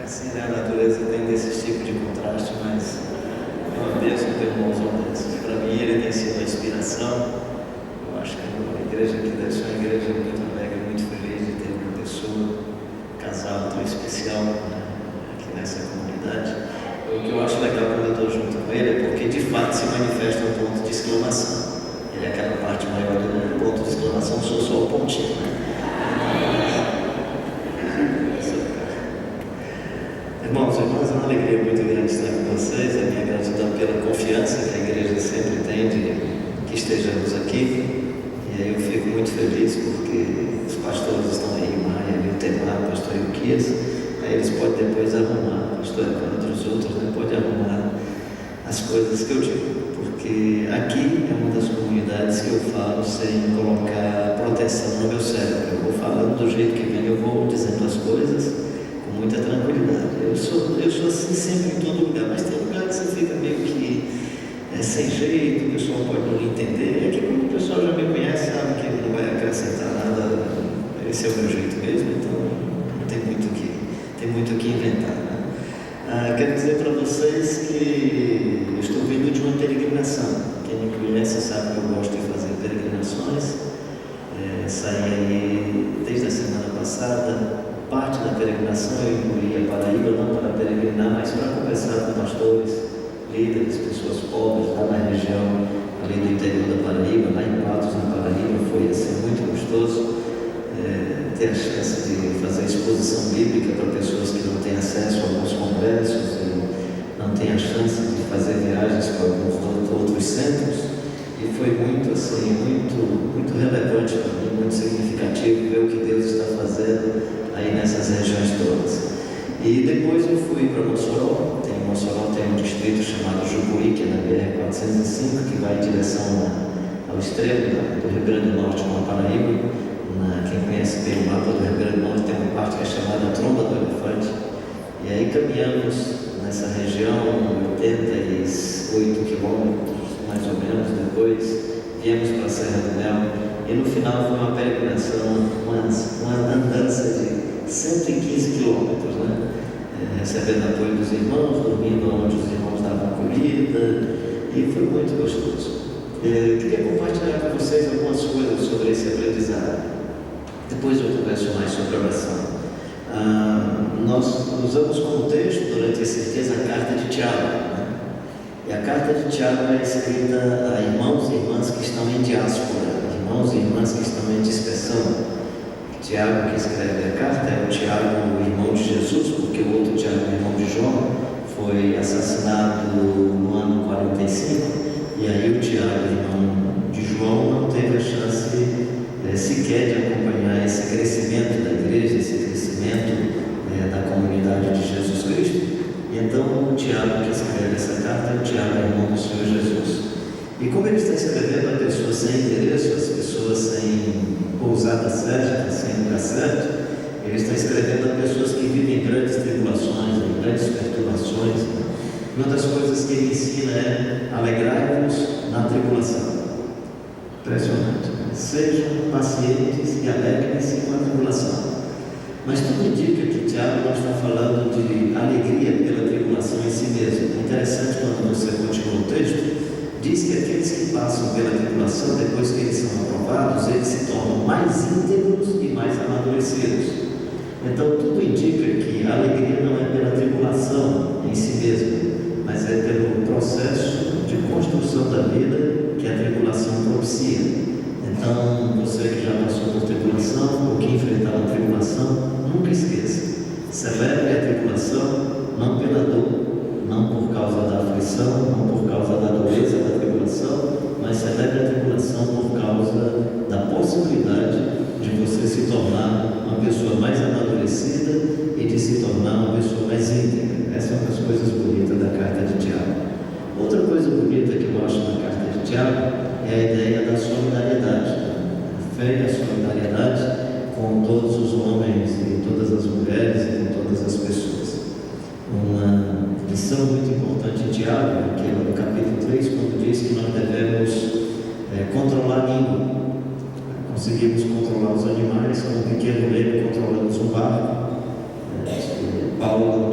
É assim, né? A natureza tem desse tipo de contraste, mas é uma bênção ter irmãos honestos. Para mim, ele tem sido a inspiração. Eu acho que a igreja aqui deve ser uma igreja muito alegre, muito feliz de ter uma pessoa, casal tão especial, né, aqui nessa comunidade. O que eu acho legal quando eu estou junto com ele é porque de fato se manifesta um ponto de exclamação. Ele é aquela parte maior do ponto de exclamação, sou só o pontinho, né? Irmãos e irmãs, é uma alegria muito grande estar com vocês. A minha gratidão pela confiança que a igreja sempre tem de que estejamos aqui. E aí eu fico muito feliz porque os pastores estão aí, o Maia, o Temar, o pastor Euquias. Aí eles podem depois arrumar, o pastor Evandro, os outros, né, podem arrumar as coisas que eu digo. Porque aqui é uma das comunidades que eu falo sem colocar proteção no meu cérebro. Eu vou falando do jeito que vem, eu vou dizendo as coisas com muita tranquilidade. Eu sou assim sempre em todo lugar, mas tem lugar que você fica meio que sem jeito, o pessoal pode não entender. É que quando o pessoal já me conhece, sabe que não vai acrescentar nada, esse é o meu jeito mesmo, então não tem muito o que inventar, né? Quero dizer para vocês que eu estou vindo de uma peregrinação. Quem me conhece sabe que eu gosto de fazer peregrinações. Saí aí desde a semana passada. Parte da peregrinação eu incluí a Paraíba, não para peregrinar, mas para conversar com pastores, líderes, pessoas pobres lá na região ali do interior da Paraíba, lá em Patos, na Paraíba. Foi assim, muito gostoso ter a chance de fazer exposição bíblica para pessoas que não têm acesso a alguns congressos e não têm a chance de fazer viagens para alguns outros centros. E foi muito assim, muito relevante para mim, muito significativo ver o que Deus está fazendo aí nessas regiões todas. E depois eu fui para Mossoró. Em Mossoró tem um distrito chamado Jucuí, que é na BR-405, que vai em direção ao extremo do Rio Grande do Norte com a Paraíba. Quem conhece bem o mapa do Rio Grande do Norte, tem uma parte que é chamada Tromba do Elefante. E aí caminhamos nessa região 88 quilômetros, mais ou menos. Depois viemos para a Serra do Mel. E no final foi uma peregrinação, uma andança de 115 quilômetros, né? Recebendo apoio dos irmãos, dormindo onde os irmãos davam comida, e foi muito gostoso. Queria compartilhar com vocês algumas coisas sobre esse aprendizado. Depois eu converso mais sobre a oração. Nós usamos como texto durante esses dias a carta de Tiago, né? E a carta de Tiago é escrita a irmãos e irmãs que estão em diáspora, irmãos e irmãs que estão em dispersão. Tiago, que escreve a carta, é o Tiago, o irmão de Jesus, porque o outro Tiago, o irmão de João, foi assassinado no ano 45, e aí o Tiago, irmão de João, não teve a chance sequer de acompanhar esse crescimento da igreja, esse crescimento da comunidade de Jesus Cristo. E então o Tiago que escreve essa carta é o Tiago, irmão do Senhor Jesus. E como ele está escrevendo a pessoas sem endereço, as pessoas sem pousada certa, sem lugar certo, ele está escrevendo a pessoas que vivem grandes tribulações, grandes perturbações. Uma das coisas que ele ensina é: alegrai-vos na tribulação. Impressionante. Sejam pacientes e alegrem-se com a tribulação. Mas tudo indica que Tiago não está falando de alegria pela tribulação em si mesmo. É interessante quando você continua o texto. Diz que aqueles que passam pela tribulação, depois que eles são aprovados, eles se tornam mais íntegros e mais amadurecidos. Então tudo indica que a alegria não é pela tribulação em si mesma, mas é pelo processo de construção da vida que a tribulação propicia. Então, você que já passou por tribulação ou que enfrentar a tribulação, nunca esqueça: celebre a tribulação não pela dor, não por causa da aflição, não por causa da dureza da tribulação, mas celebre a tribulação por causa da possibilidade de você se tornar uma pessoa mais amadurecida e de se tornar uma pessoa mais íntegra. Essa é uma das coisas bonitas da carta de Tiago. Outra coisa bonita que eu acho na carta de Tiago é a ideia da solidariedade, a fé e a solidariedade com todos os homens e todas as mulheres e com todas as pessoas. Uma lição muito importante em Tiago, que é no capítulo 3, quando diz que nós devemos controlar a língua. Conseguimos controlar os animais, com um pequeno leme controlamos um barco. Paulo não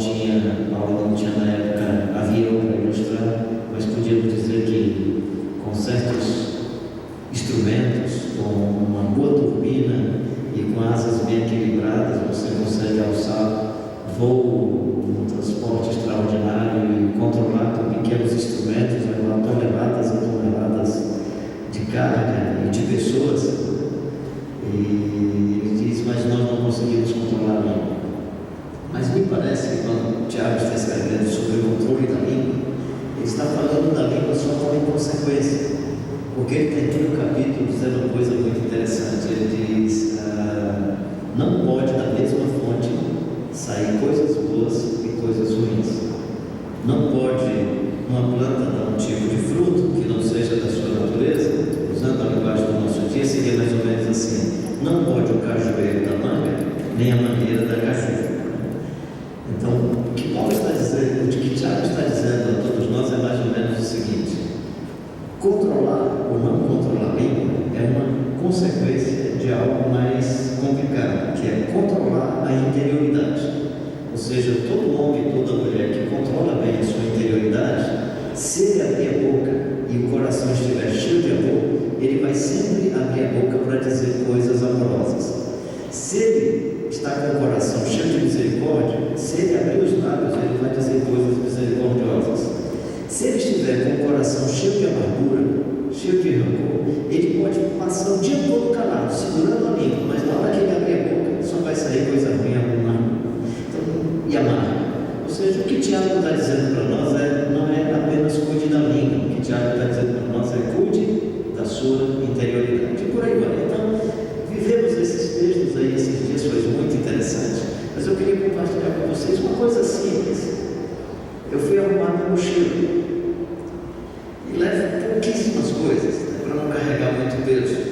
me parece que quando o Tiago está escrevendo sobre o controle da língua, ele está falando da língua só como consequência, porque ele termina o capítulo dizendo uma coisa muito interessante. Ele diz: não pode da mesma fonte sair coisas boas e coisas ruins. Não pode uma planta dar um tipo de fruto que não seja da sua natureza. Usando a linguagem do nosso dia, seria mais ou menos assim: não pode o cajueiro da manga, nem a mangueira da caju. Então, o que Paulo está dizendo, o que Tiago está dizendo a todos nós é mais ou menos o seguinte: controlar ou não controlar a língua é uma consequência de algo mais complicado, que é controlar a interioridade. Ou seja, todo homem e toda mulher que controla bem a sua interioridade, se ele abrir a boca e o coração estiver cheio de amor, ele vai sempre abrir a boca para dizer coisas amorosas. Se ele está com o coração cheio de misericórdia, se ele abrir os lábios, ele vai dizer coisas misericordiosas. Se ele estiver com o coração cheio de amargura, cheio de rancor, ele pode passar o dia todo calado, segurando a língua, mas na hora que ele abrir a boca, só vai sair coisa ruim, amarga. E amarga. Ou seja, o que Tiago está dizendo para nós não é apenas cuide da língua. O que Tiago está dizendo para nós é cuide da sua interioridade. E por aí vai. Então, vivemos esses textos aí, esses dias, foi muito interessante. Mas eu queria compartilhar com vocês uma coisa simples. Eu fui arrumar meu mochila e levo pouquíssimas coisas, né, para não carregar muito peso.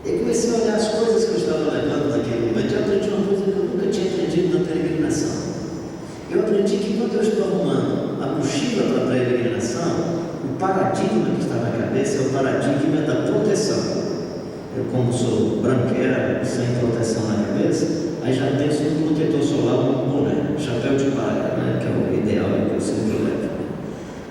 E comecei a olhar as coisas que eu estava levando naquele momento. Eu aprendi uma coisa que eu nunca tinha aprendido na peregrinação. Eu aprendi que quando eu estou arrumando a mochila para a peregrinação, o paradigma que está na cabeça é o paradigma da proteção. Eu, como sou branqueira, sem proteção na cabeça, aí já penso no protetor solar, um boné, chapéu de palha, né, que é o ideal que eu sempre levo.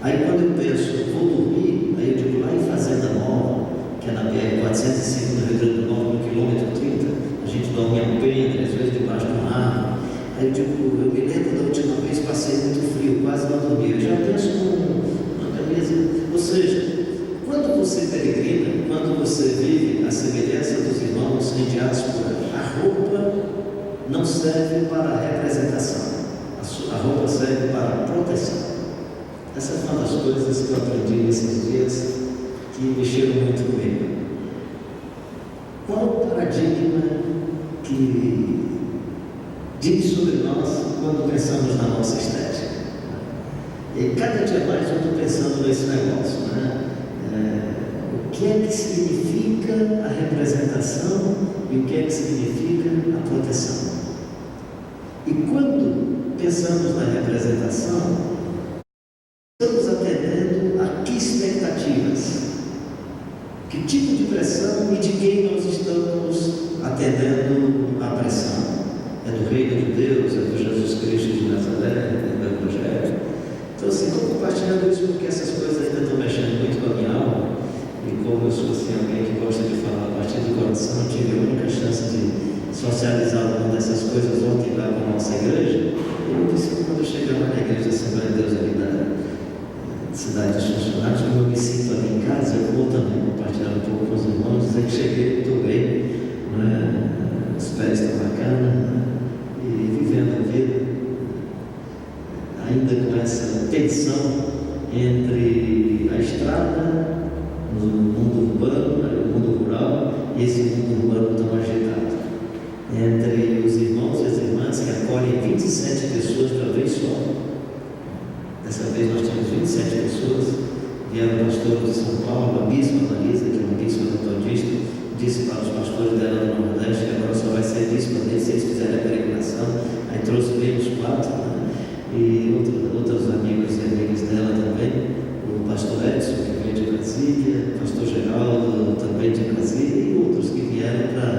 Aí quando eu penso, vou dormir, aí eu digo, lá em Fazenda Nova, que é na BR-405 no Rio Grande do Norte, no quilômetro 30, a gente dorme em alpendre, às vezes debaixo de uma árvore. Aí eu digo, eu me lembro da última vez, passei muito frio, quase não dormi. Eu já penso numa camisa. Ou seja, quando você peregrina, quando você vive a semelhança dos irmãos em diáspora, a roupa não serve para a representação, a roupa serve para a proteção. Essa é uma das coisas que eu aprendi nesses dias que mexeram muito comigo. Qual o paradigma que diz sobre nós quando pensamos na nossa estética? E cada dia mais eu estou pensando nesse negócio, né? O que é que significa a representação e o que é que significa a proteção? E quando pensamos na representação, estamos atendendo a que expectativas? Que tipo de pressão e de quem nós estamos atendendo a pressão? É do reino de Deus, é do Jesus Cristo de Nazaré, é do Evangelho. Então, assim, estou compartilhando isso porque essas coisas ainda estão mexendo muito com a minha alma. E como eu sou assim, alguém que gosta de falar a partir do coração, eu tive a única chance de socializar alguma dessas coisas ontem lá com a nossa igreja. E eu disse que quando eu chegar lá na igreja Assembleia de Deus ali da cidade dos funcionários, como eu me sinto ali em casa, eu vou também compartilhar um pouco com os irmãos, dizer que cheguei, estou bem, né? Os pés estão bacanas, né? E vivendo a vida, ainda com essa tensão entre a estrada, no mundo urbano, o mundo rural, e esse mundo urbano tão agitado, entre os irmãos e as irmãs que acolhem 27 pessoas de uma vez só. Dessa vez nós temos 27 pessoas, vieram pastores de São Paulo, a bispa Marisa, que é uma bispa metodista, disse para os pastores dela no Nordeste que agora só vai ser bispa dele se eles fizerem a peregrinação. Aí trouxe bem os 4, né? E outros amigos e amigas dela também, o pastor Edson, que veio de Brasília, o pastor Geraldo, também de Brasília, e outros que vieram para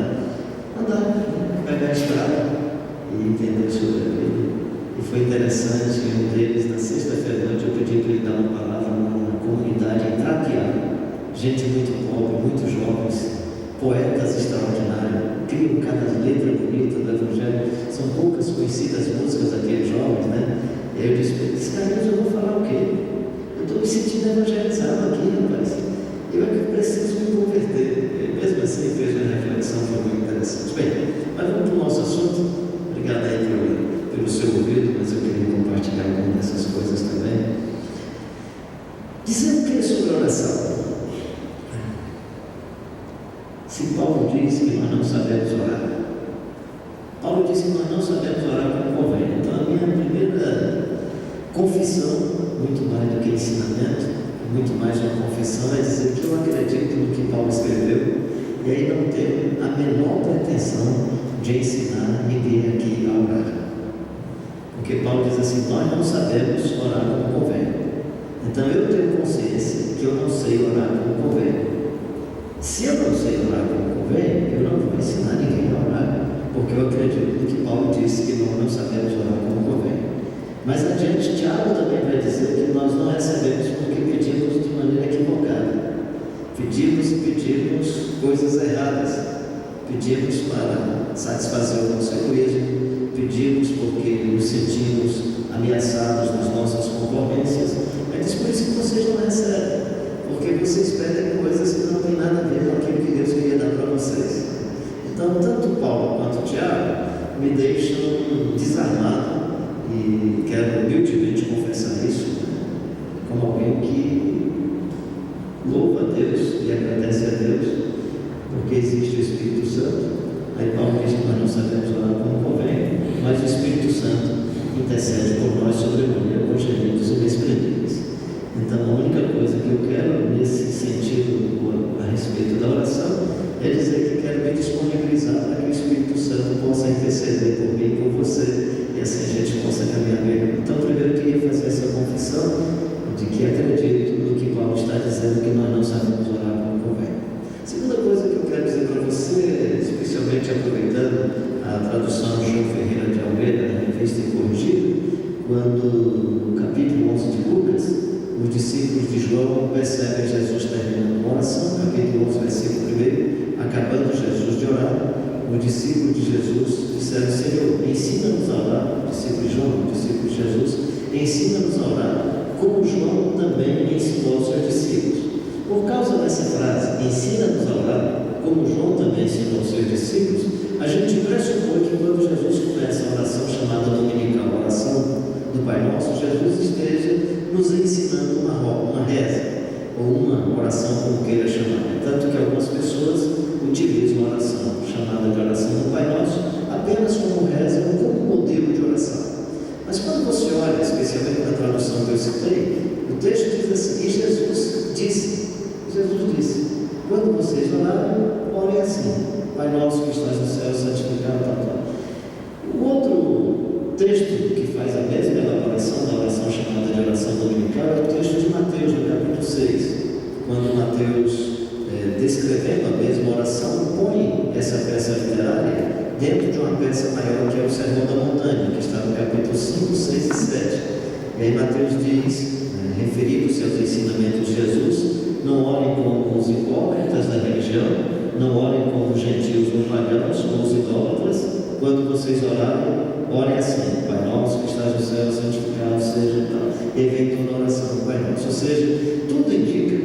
andar, pegar a estrada e entender sobre a vida. E foi interessante, um deles, na sexta-feira à noite, eu pedi para ele dar uma palavra numa comunidade em Trapiá, gente muito pobre, muito jovens, poetas extraordinários, criam cada letra bonita do Evangelho, são poucas conhecidas músicas daqueles jovens, né? E aí eu disse para eles, carinhos, eu vou falar o quê? Eu estou me sentindo evangelizado aqui, rapaz. Eu é que preciso me converter. E mesmo assim, fez uma reflexão, foi muito interessante. Bem, mas vamos para o nosso assunto. Obrigado aí pelo seu não sabemos orar como convém. Então, a minha primeira confissão, muito mais do que ensinamento, muito mais uma confissão, é dizer que eu acredito no que Paulo escreveu, e aí não tenho a menor pretensão de ensinar ninguém aqui a orar. Porque Paulo diz assim: nós não sabemos orar como convém. Então eu tenho consciência que eu não sei orar como convém. Se eu não sei orar como convém, eu não vou ensinar ninguém a orar, porque eu acredito no que Paulo disse, que nós não sabemos orar como convém. Mas adiante, Tiago também vai dizer que nós não recebemos porque pedimos de maneira equivocada. Pedimos coisas erradas. Pedimos para satisfazer o nosso egoísmo. Pedimos porque nos sentimos ameaçados nas nossas concorrências. É por isso que vocês não recebem, porque vocês pedem coisas que não têm nada a ver com aquilo que Deus queria dar para vocês. Então, tanto Paulo quanto Tiago me deixam desarmado, e quero humildemente confessar isso, como alguém que louva a Deus e agradece a Deus, porque existe o Espírito Santo. Aí Paulo diz que nós não sabemos orar como convém, mas o Espírito Santo intercede por nós sobremaneira com gemidos inexprimíveis. Então, a única coisa que eu quero nesse sentido a respeito da oração é dizer que quero me disponibilizar para que o Espírito Santo possa interceder por mim e por você, e assim a gente possa caminhar melhor. Então, primeiro eu queria fazer essa confissão de que acredito no que Paulo está dizendo, que nós não sabemos orar como convém. Segunda coisa que eu quero dizer para você, especialmente aproveitando a tradução de João Ferreira de Almeida, na Revista e Corrigida, quando no capítulo 11 de Lucas, os discípulos de João percebem Jesus terminando uma oração, capítulo 11, versículo 1, acabando Jesus de orar, os discípulos de Jesus disseram: Senhor, ensina-nos a orar. Discípulo de João, discípulo de Jesus, ensina-nos a orar, como João também ensinou aos seus discípulos. Por causa dessa frase, ensina-nos a orar, como João também ensinou aos seus discípulos, a gente pressupõe que quando Jesus começa a oração chamada dominical, a oração do Pai Nosso, Jesus esteja nos ensinando uma reza, ou uma oração, como queira chamar. Tanto que algumas pessoas utilizam a oração chamada de oração do Pai Nosso apenas como reza ou como modelo de oração. Mas quando você olha, especialmente na tradução que eu citei, o texto diz assim: e Jesus disse, quando vocês orarem, orem assim: Pai Nosso que estás no céu, santificado, tal. O outro texto que faz a mesma elaboração da oração chamada de oração dominical é o texto de Mateus, no capítulo 6, quando Mateus, descrevendo a mesma oração, põe essa peça literária dentro de uma peça maior, que é o Sermão da Montanha, que está no capítulo 5, 6 e 7. E aí Mateus diz, referindo-se aos ensinamentos de Jesus: não orem como os hipócritas da religião, não orem como os gentios ou pagãos ou os idólatras. Quando vocês orarem, orem assim: Pai Nosso que estás no céu, santificado seja tal. E vem toda a oração do Pai Nosso. Ou seja, tudo indica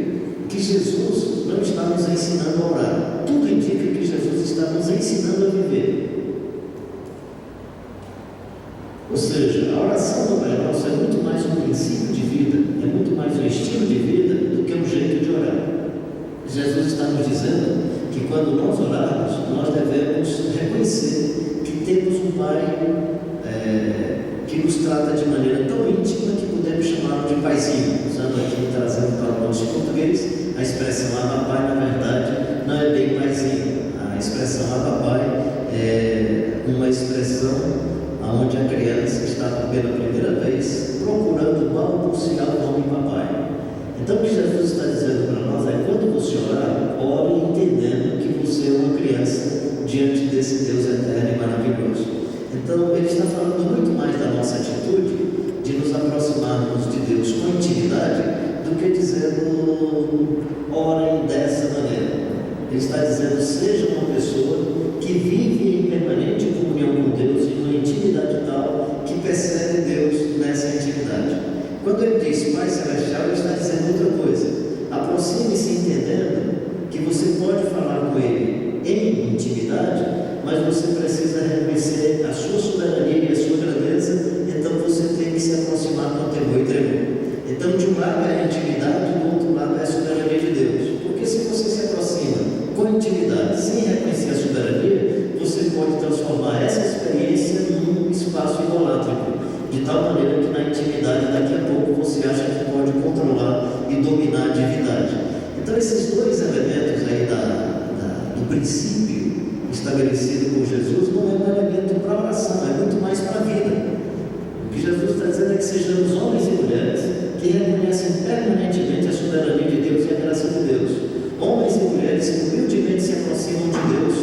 que Jesus não está nos ensinando a orar, tudo indica que Jesus está nos ensinando a viver. Ou seja, a oração do Pai Nosso é muito mais um princípio de vida, é muito mais um estilo de vida do que um jeito de orar. Jesus está nos dizendo que quando nós orarmos, nós devemos reconhecer que temos um Pai que nos trata de maneira tão íntima que podemos chamá-lo de paizinho, usando aqui, trazendo para o nosso português, a expressão Abba Pai, na verdade, não é bem paizinho. A expressão Abba Pai é uma expressão onde a criança está pela primeira vez procurando balbuciar o nome papai. Então o que Jesus está dizendo para nós é: quando você orar, ore entendendo que você é uma criança diante desse Deus eterno e maravilhoso. Então ele está falando muito mais da nossa atitude de nos aproximarmos de Deus com intimidade do que dizendo orem dessa maneira. Ele está dizendo: seja uma pessoa que vive em permanente comunhão com Deus, em uma intimidade tal que percebe Deus nessa intimidade. Quando ele diz Pai Celestial, ele está dizendo outra coisa: aproxime-se entendendo que você pode falar com ele em intimidade, mas você precisa reconhecer a sua soberania e a sua grandeza. Então você tem que se aproximar com temor e tremor. Então, de um lado é a intimidade, do outro lado é a soberania de Deus. Porque se você se aproxima com intimidade, sem reconhecer a soberania, você pode transformar essa experiência num sádico, de tal maneira que na intimidade daqui a pouco você acha que pode controlar e dominar a divindade. Então esses dois elementos aí do princípio estabelecido por Jesus não é um elemento para a oração, é muito mais para a vida. O que Jesus está dizendo é que sejamos homens e mulheres que reconhecem permanentemente a soberania de Deus e a graça de Deus. Homens e mulheres que humildemente se aproximam de Deus,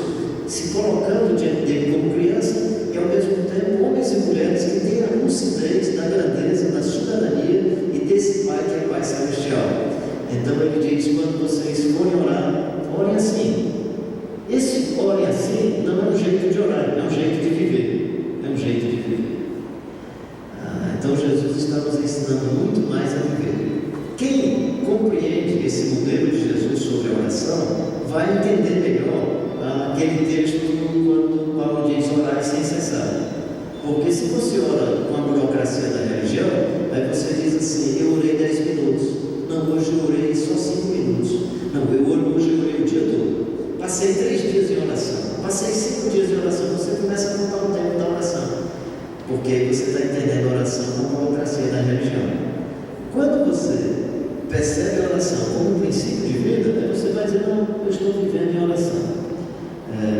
se colocando diante dele como criança, e ao mesmo tempo homens e mulheres que têm a lucidez da grandeza, da soberania e desse Pai que é Pai Celestial. Então ele diz: quando vocês forem orar, orem assim. Esse orem assim não é um jeito de orar, é um jeito de viver. É um jeito de viver. Então Jesus está nos ensinando muito mais a viver. Quem compreende esse modelo de Jesus sobre a oração vai entender melhor aquele texto quando Paulo diz orar sem cessar. Porque se você ora com a burocracia da religião, aí você diz assim: eu orei 10 minutos. Não, hoje eu orei só 5 minutos. Não, hoje eu orei o dia todo. Passei 3 dias em oração. Passei 5 dias em oração. Você começa a contar o tempo da oração. Porque aí você está entendendo a oração como a burocracia da religião. Quando você percebe a oração como um princípio de vida, aí você vai dizer: não, eu estou vivendo em oração.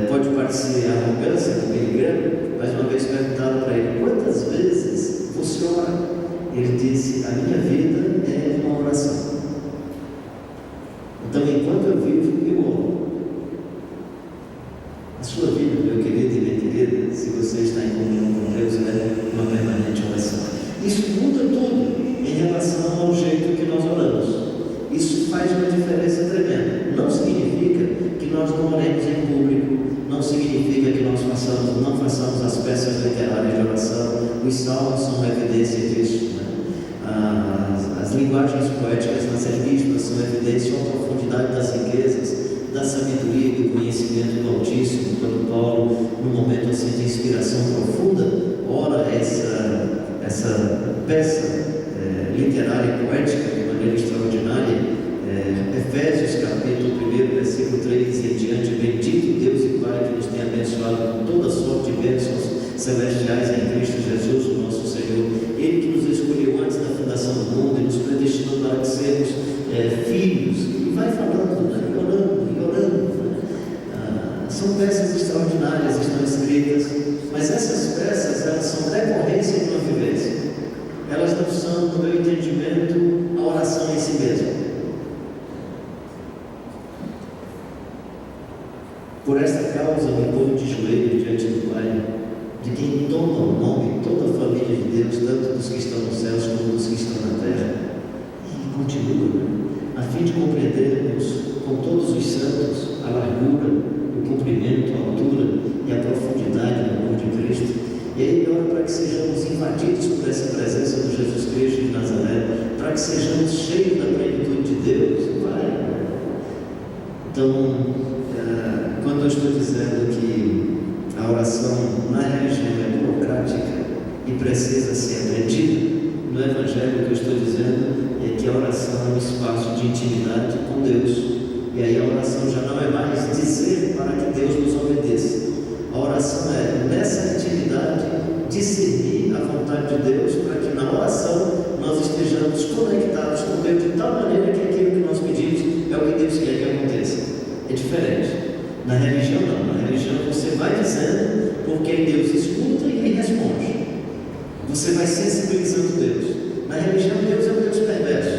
Pode parecer arrogância do Billy Graham, mas uma vez perguntaram para ele: quantas vezes você ora? Ele disse: a minha vida é uma oração. Então, enquanto eu vivo, eu oro. A sua vida, meu querido e minha querida, se você está em comunhão com Deus, é uma permanente oração. Isso muda tudo em relação ao jeito que nós oramos. Isso faz uma diferença tremenda. Não significa que nós não oremos em público, não significa que nós não façamos as peças literárias de oração. Os salmos são uma evidência disso, né? As linguagens poéticas nas epístolas são evidência da profundidade das riquezas, da sabedoria e do conhecimento do Altíssimo. Quando Paulo, num momento assim de inspiração profunda, ora essa peça literária e poética de maneira extraordinária. Efésios capítulo 1, versículo 3 e em diante: bendito Deus e Pai que nos tem abençoado com toda sorte de bênçãos celestiais em Cristo Jesus, o nosso Senhor. Ele que nos escolheu antes da fundação do mundo e nos predestinou para que sermos filhos. E vai falando, né? orando. Né? São peças extraordinárias, estão escritas, mas essas peças, elas são decorrência de uma vivência. Elas não são, no meu entendimento, a oração em si mesma. Por esta causa me ponho de joelhos diante do Pai, de quem toma o nome toda a família de Deus, tanto dos que estão nos céus como dos que estão na terra. E continua, a fim de compreendermos com todos os santos a largura, o comprimento, a altura e a profundidade do amor de Cristo. E aí ele ora para que sejamos invadidos por essa presença do Jesus Cristo de Nazaré, para que sejamos cheios da plenitude de Deus. Então, quando eu estou dizendo que a oração na religião é burocrática e precisa ser aprendida, no Evangelho o que eu estou dizendo é que a oração é um espaço de intimidade com Deus. E aí a oração já não é mais dizer para que Deus nos obedeça. A oração é, nessa intimidade, discernir a vontade de Deus, para que na oração nós estejamos conectados com Deus de tal maneira que aquilo que nós pedimos é o que Deus quer que aconteça. É diferente. Na religião não. Na religião você vai dizendo, porque Deus escuta e ele responde. Você vai sensibilizando Deus. Na religião Deus é um Deus perverso.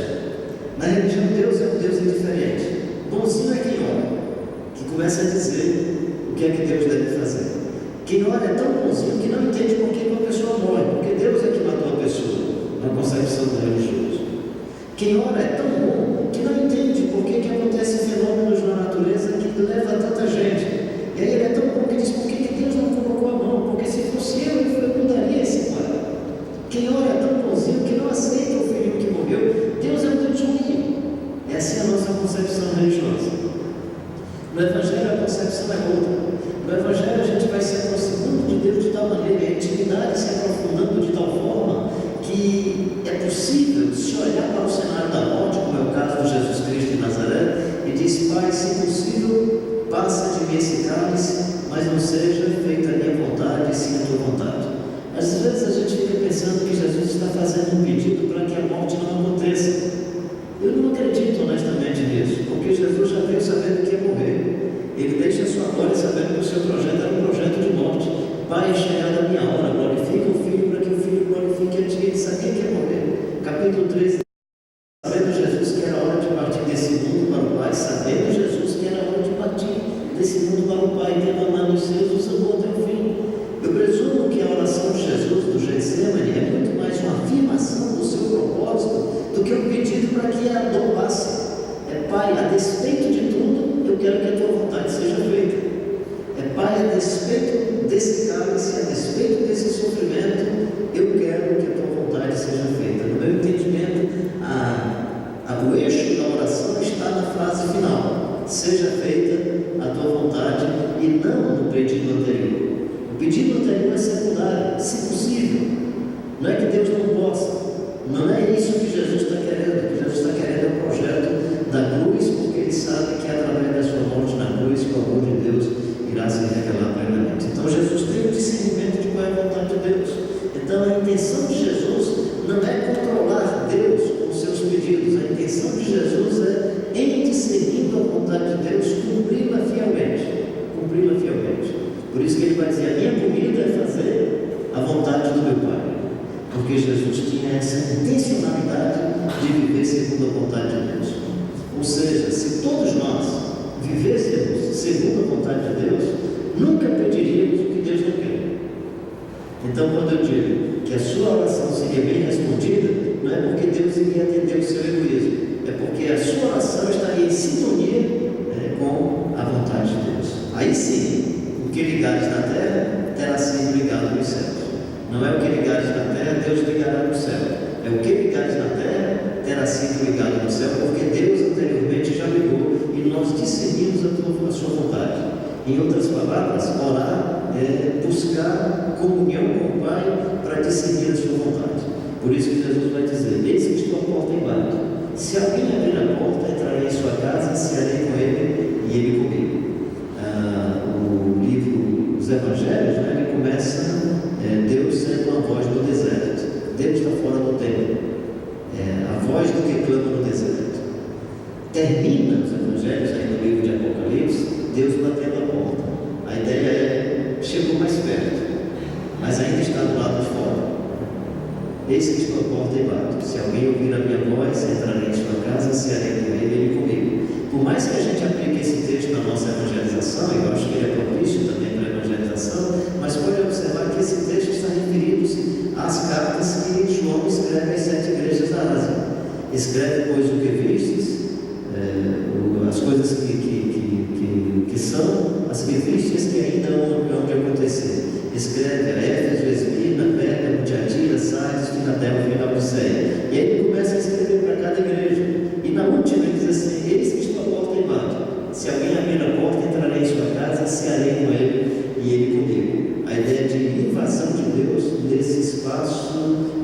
Na religião Deus é um Deus indiferente. Bonzinho é quem ora, que começa a dizer o que é que Deus deve fazer. Quem ora é tão bonzinho que não entende por que uma pessoa morre, porque Deus é que matou a pessoa, na concepção do religioso. Quem ora é tão bom que não entende por que acontecem fenômenos na natureza que leva a tanta gente. E aí ele é tão bom que diz: por que Deus não colocou a mão? Porque se fosse eu mudaria esse pai. Quem ora é tão bonzinho que não aceita o filho que morreu. Deus é um Deus ruim. Essa é a nossa concepção religiosa. No Evangelho a concepção é outra. No Evangelho a gente vai se aproximando de Deus de tal maneira, e a intimidade se aprofundando de tal forma que é possível se olhar para o cenário da morte, como é o caso de Jesus Cristo de Nazaré, e diz: Pai, se possível, passa de mim esse cálice, mas não seja feita a minha vontade, e sim a tua vontade. Às vezes a gente fica capítulo 13, sabendo Jesus que era hora de partir desse mundo para o Pai, sabendo Jesus que era hora de partir desse mundo para o Pai, tendo amado os seus, os amou até o fim. Eu presumo que a oração de Jesus do Getsemane é muito mais uma afirmação do seu propósito do que um pedido para que a dor passe. É: Pai, a despeito de tudo, eu quero que a tua vontade seja feita. É: Pai, a despeito desse cálice, a despeito desse sofrimento, eu quero que a tua vontade seja feita. No meu entendimento, o eixo da oração está na frase final: seja feita a tua vontade, e não no pedido anterior. O pedido anterior é secundário, se possível. Não é que Deus não possa, não é isso que Jesus está querendo. O que Jesus está querendo é o projeto da cruz, porque Ele sabe que através da sua morte na cruz, que o amor de Deus irá se revelar plenamente. Então Jesus tem o discernimento de qual é a vontade de Deus. Então a intenção de Jesus não é controlar Deus com seus pedidos. A intenção de Jesus é, em discernindo a vontade de Deus, cumpri-la fielmente. Cumpri-la fielmente. Por isso que Ele vai dizer: a minha comida é fazer a vontade do meu Pai. Porque Jesus tinha essa intencionalidade de viver segundo a vontade de Deus. Ou seja, se todos nós vivêssemos segundo a vontade de Deus, nunca pediríamos o que Deus não quer. Então, quando eu digo que a sua oração seria bem respondida, não é porque Deus iria atender o seu egoísmo, é porque a sua oração estaria em sintonia com a vontade de Deus. Aí sim, o que ligares na terra terá sido ligado nos céus. Não é o que ligares na terra, Deus ligará no céu. É o que ligares na terra terá sido ligado no céu, porque Deus anteriormente já ligou e nós discernimos a sua vontade. Em outras palavras, orar é buscar comunhão com o Pai para discernir a sua vontade. Por isso que Jesus vai dizer: eis que estou à porta e bato. Se alguém abrir a porta, entrarei em sua casa, cearei com ele e ele comigo. O livro dos Evangelhos, ele começa Deus sendo uma voz do deserto. Deus está fora do templo. A voz do que clama no deserto. Termina os Evangelhos, aí no livro de Apocalipse, Deus batendo a porta. A ideia é: chegou mais perto, mas ainda está do lado de fora. Eis que estou à porta e bato. Se alguém ouvir a minha voz, entrarei em sua casa, cearei com ele e ele comigo. Por mais que a gente aplique esse texto na nossa evangelização, eu acho que ele é propício também para a evangelização, mas pode observar que esse texto está referindo-se às cartas que João escreve às 7 igrejas da Ásia. Escreve, pois, o que vistes, as coisas que são, as que vistes que ainda hão de acontecer. Escreve a Éfeso, Esmirna, Pérgamo, Tiatira, Sardes, Filadélfia e Laodiceia. E aí ele começa a escrever para cada igreja. E na última ele diz assim: eis que estou à porta e bato. Se alguém abrir a porta, entrarei em sua casa, cearei com ele e ele comigo. A ideia de invasão de Deus nesse espaço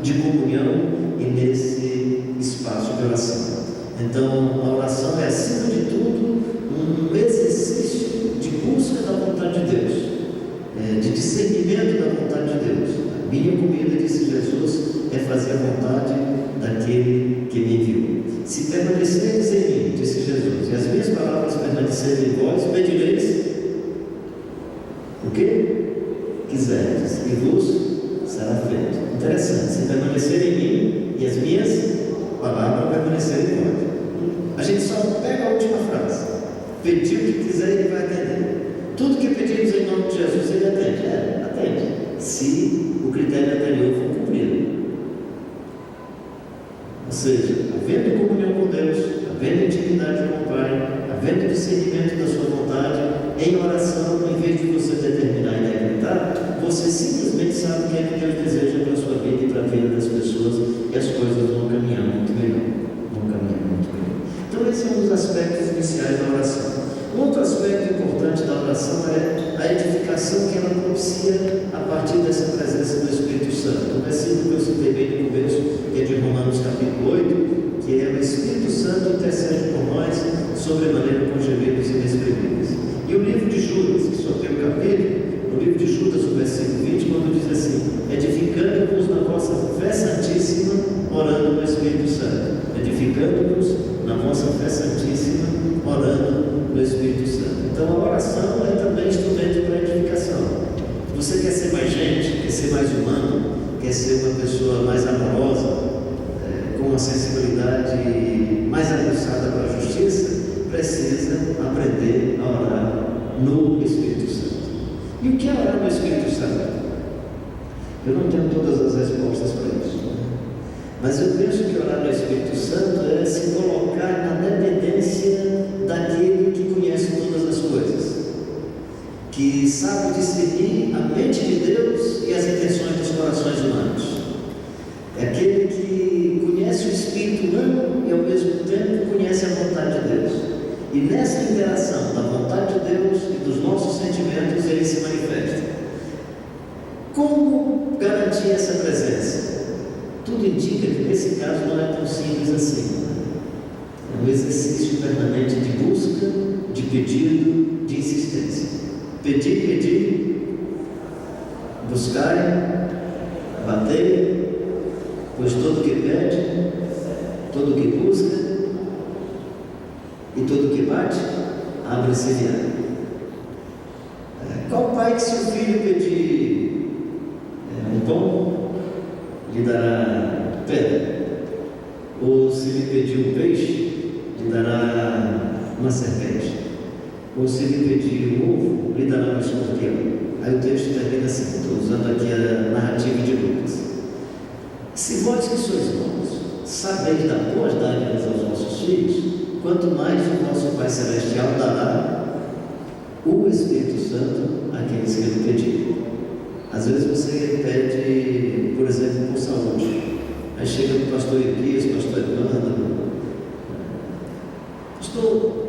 de comunhão e nesse espaço de oração. Então, a oração é, acima de tudo, um exercício de busca da vontade de Deus, de discernimento da vontade de Deus. A minha comida, disse Jesus, é fazer a vontade daquele que me enviou. Se permaneceres em mim, disse Jesus, e as minhas palavras permanecerem em vós, pedireis o que quiserdes, e vos será feito. Interessante: se permanecer em mim e as minhas palavras permanecerem em vós. A gente só pega a última frase: pedir o que quiser, ele vai atender. Tudo que pedimos em nome de Jesus, ele atende. Atende, se o critério anterior for cumprido. Ou seja, havendo comunhão com Deus, havendo intimidade com o Pai, havendo discernimento da sua vontade, em oração, em vez de você determinar e decretar, você simplesmente sabe o que é que Deus deseja para a sua vida e para a vida das pessoas, e as coisas vão caminhar muito melhor. Então esse é um dos aspectos iniciais da oração. Um outro aspecto importante da oração é a edificação que ela propicia a partir dessa presença do Espírito Santo. O versículo que eu citei bem no começo, que é de Romanos capítulo 8, que é: o Espírito Santo intercede por nós sobremaneira com gemidos inexprimíveis. E o livro de Judas, que só tem um capítulo, no livro de Judas, o versículo 20, quando diz assim: edificando-vos na vossa fé santíssima, orando no Espírito Santo. Edificando-vos na vossa fé santíssima, orando no Espírito Santo. Então a oração é também instrumento para edificação. Você quer ser mais gente, quer ser mais humano, quer ser uma pessoa mais amorosa, com uma sensibilidade mais aguçada para a justiça, precisa aprender a orar no Espírito Santo. E o que é orar no Espírito Santo? Eu não tenho todas as respostas para isso, mas eu penso que orar no Espírito Santo é se colocar na dependência daquele que conhece todas as coisas, que sabe discernir a mente de Deus e as intenções dos corações humanos. É aquele que conhece o Espírito humano e ao mesmo tempo conhece a vontade de Deus. E nessa interação da vontade de Deus e dos nossos sentimentos, ele se manifesta. Como garantir essa presença? Tudo indica que nesse caso não é tão simples assim. É um exercício permanente de busca, de pedido, de insistência. Pedir, pedir, buscar, bater, pois todo que pede, todo que busca e todo que bate, abre-se-lhe. Qual pai que se o filho pedir um pão, lhe dará pedra? Ou se lhe pedir um peixe, lhe dará uma serpente? Ou se lhe pedir um ovo, lhe dará um escorpião? Aí o texto termina assim, estou usando aqui a narrativa de Lucas. Se vós que sois bons, sabeis dar boas dádivas aos vossos filhos, quanto mais o vosso Pai Celestial dará o Espírito Santo àqueles que lhe pedirem. Às vezes você pede, por exemplo, por saúde. Aí chega o pastor Elias, pastor Evandro: pastor,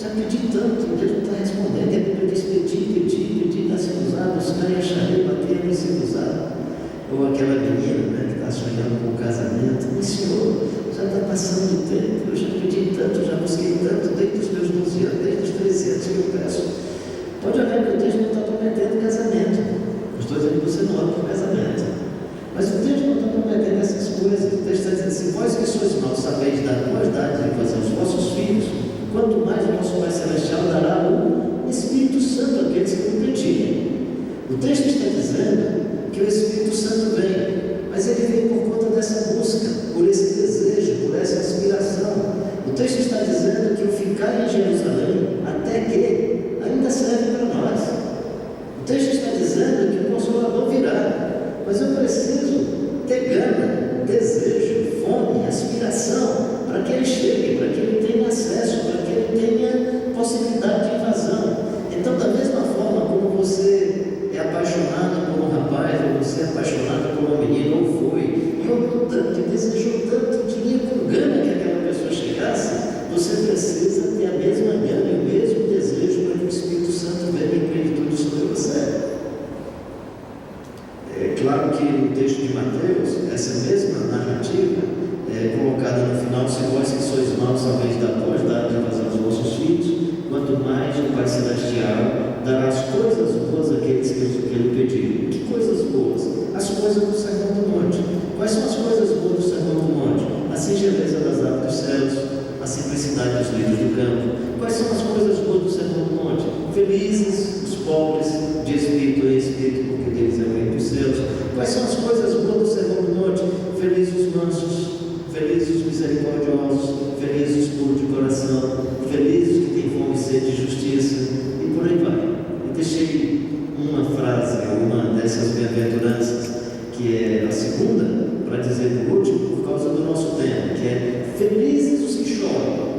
já pedi tanto, Deus não está respondendo. E a Bíblia diz: pedir, está sendo usado, buscar e acharei, bater, vai ser usado. Ou aquela menina, que está sonhando com o casamento: mas Senhor, já está passando o tempo, eu já pedi tanto, já busquei tanto, desde os meus 12 anos, desde os 13 anos que eu peço. Pode olhar que o texto não está prometendo casamento. Eu estou dizendo que você não ora por casamento. Mas o texto não está prometendo essas coisas. O texto está dizendo: se vós que sois maus sabeis dar boas dádivas aos vossos filhos, quanto mais o nosso Pai Celestial dará o Espírito Santo àqueles que o pedirem. O texto está dizendo que o Espírito Santo vem, mas ele vem por conta dessa busca, por esse desejo, por essa aspiração. O texto está dizendo que o ficar em Jerusalém até que ainda serve para nós. O texto está dizendo que o Consolador virá, mas eu preciso ter gana, desejo, fome, aspiração para que ele chegue, para que ele tenha acesso, para que ele tenha possibilidade de invasão. Então, da mesma forma como você é apaixonado por um rapaz, ou você é apaixonado por uma menina, ou foi, e orou tanto, e desejou tanto, queria com gana que aquela pessoa chegasse, você precisa ter a mesma gana e o mesmo desejo para que o Espírito Santo venha em plenitude sobre você. É claro que no texto de Mateus, essa mesma narrativa é colocada no final: se vós que sois maus sabeis dar boas dádivas aos vossos filhos, quanto mais o Pai Celestial dará as coisas boas àqueles que lhe pedirem. Que coisas boas? As coisas do Sermão do Monte. Quais são as coisas boas do Sermão do Monte? A singeleza das aves dos céus, a simplicidade dos livros do campo. Quais são as coisas boas do Sermão do Monte? Felizes os pobres de espírito em espírito, porque deles é o reino dos céus. Quais são as coisas boas do Sermão do Monte? Felizes os mansos, felizes os misericordiosos, felizes os puros de coração, felizes os que têm fome e sede de justiça, e por aí vai. Eu deixei uma frase, uma dessas bem-aventuranças, que é a segunda, para dizer por último, por causa do nosso tempo, que é: felizes os que choram.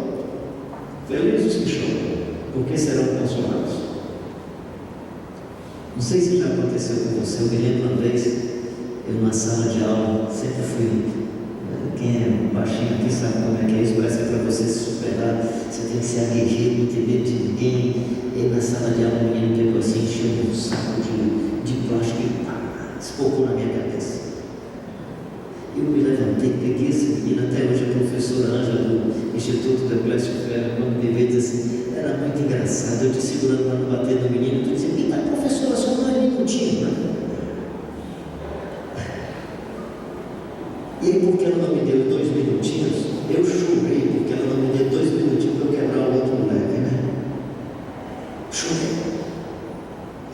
Felizes os que choram, porque serão consolados. Não sei se já aconteceu com você. Eu me lembro uma vez, eu numa sala de aula, sempre fui. Quem é baixinho aqui sabe como é que é isso. Parece que é para você se superar, você tem que ser aguerrido, não ter medo de ninguém. E na sala de aula, o menino pegou assim, encheu um saco de plástico e espocou na minha cabeça. Eu me levantei, peguei esse menino, até hoje a professora Ângela do Instituto de Ecclésio Ferro, quando me veio, disse assim: era muito engraçado, eu te segurando para não bater no menino, tu dizia: eita, professora, só não é minutinho, né? E aí, porque ela não me deu 2 minutinhos, eu chorei, porque ela não me deu 2 minutinhos para eu quebrar o outro moleque, né? Chorei.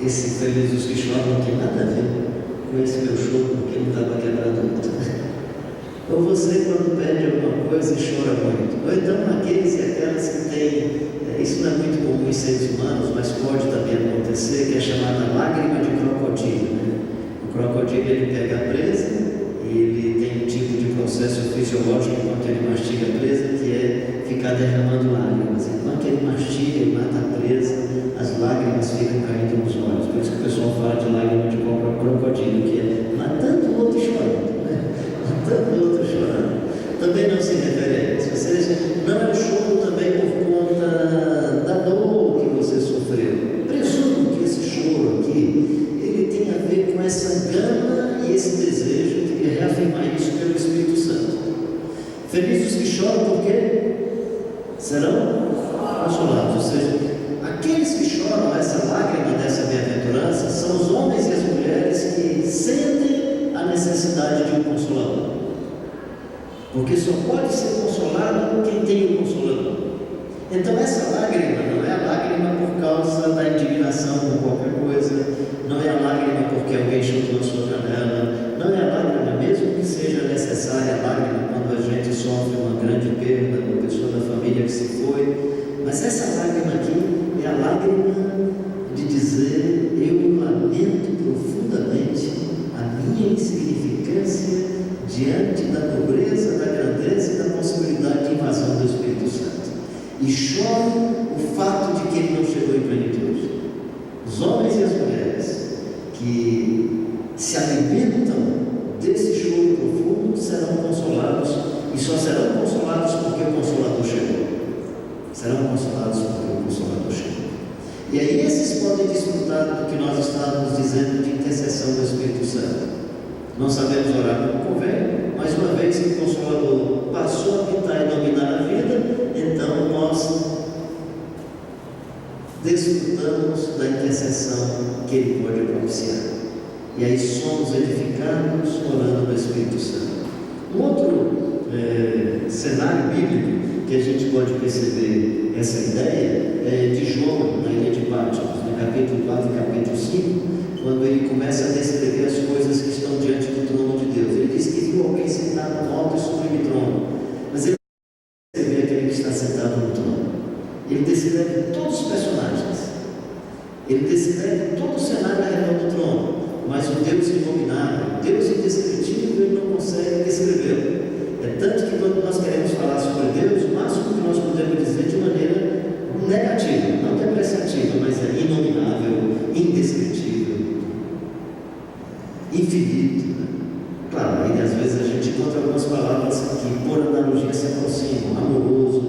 Esse felizes que choram não tem nada a ver com esse meu choro, porque não estava quebrado muito. Ou você quando pede alguma coisa e chora muito, ou então aqueles e aquelas que têm, isso não é muito comum em seres humanos, mas pode também acontecer, que é chamada lágrima de crocodilo, né? O crocodilo, ele pega a presa e ele tem um tipo de processo fisiológico enquanto ele mastiga a presa, que é ficar derramando lágrimas. Enquanto ele mastiga, ele mata a presa, as lágrimas ficam caindo nos olhos. Por isso que o pessoal fala de lágrima de crocodilo, que é matando o outro chorando, né? Matando o outro chorando. Também não se refere a isso. Ou seja, não é o choro também por conta da dor que você sofreu. Presumo que esse choro aqui, ele tem a ver com essa gana e esse desejo de reafirmar isso pelo Espírito Santo. Felizes os que choram, por quê? Serão consolados. Ou seja, aqueles que choram essa lágrima dessa bem-aventurança são os homens e as mulheres que sentem a necessidade de um consolador. Porque só pode ser consolado quem tem o consolador. Então essa lágrima não é a lágrima por causa da indignação por qualquer coisa, não é a lágrima porque alguém chutou a sua janela, não é a lágrima, mesmo que seja necessária a lágrima quando a gente sofre uma grande perda, uma pessoa da família que se foi, mas essa lágrima aqui é a lágrima de dizer: eu lamento profundamente a minha insignificância diante da pobreza, da grandeza e da possibilidade de invasão do Espírito Santo. E choro o fato de que ele não chegou em plenitude. Os homens e as mulheres que se alimentam desse choro profundo serão consolados, e só serão consolados porque o Consolador chegou. Serão consolados porque o Consolador chegou. E aí esses podem desfrutar do que nós estávamos dizendo de intercessão do Espírito Santo. Não sabemos orar como convém, mas uma vez que o Consolador passou a habitar e dominar a vida, então nós desfrutamos da intercessão que Ele pode propiciar. E aí somos edificados orando no Espírito Santo. Um outro cenário bíblico que a gente pode perceber essa ideia é de João, na ilha de Patmos, no capítulo 4 e capítulo 5, quando ele começa a descrever as coisas que estão diante do trono de Deus. Ele diz que viu alguém sentado no alto e sublime trono, mas ele não descreve aquele que está sentado no trono. Ele descreve todos os personagens, ele descreve todo o cenário ao redor do trono, mas o Deus inominável, o Deus indescritível, ele não consegue descrevê-lo. É tanto que quando nós queremos falar sobre Deus, o máximo que nós podemos dizer de maneira negativa, não depreciativa, mas é inominável, indescritível, infinito, né? Claro, aí às vezes a gente encontra algumas palavras que por analogia se aproximam: amoroso,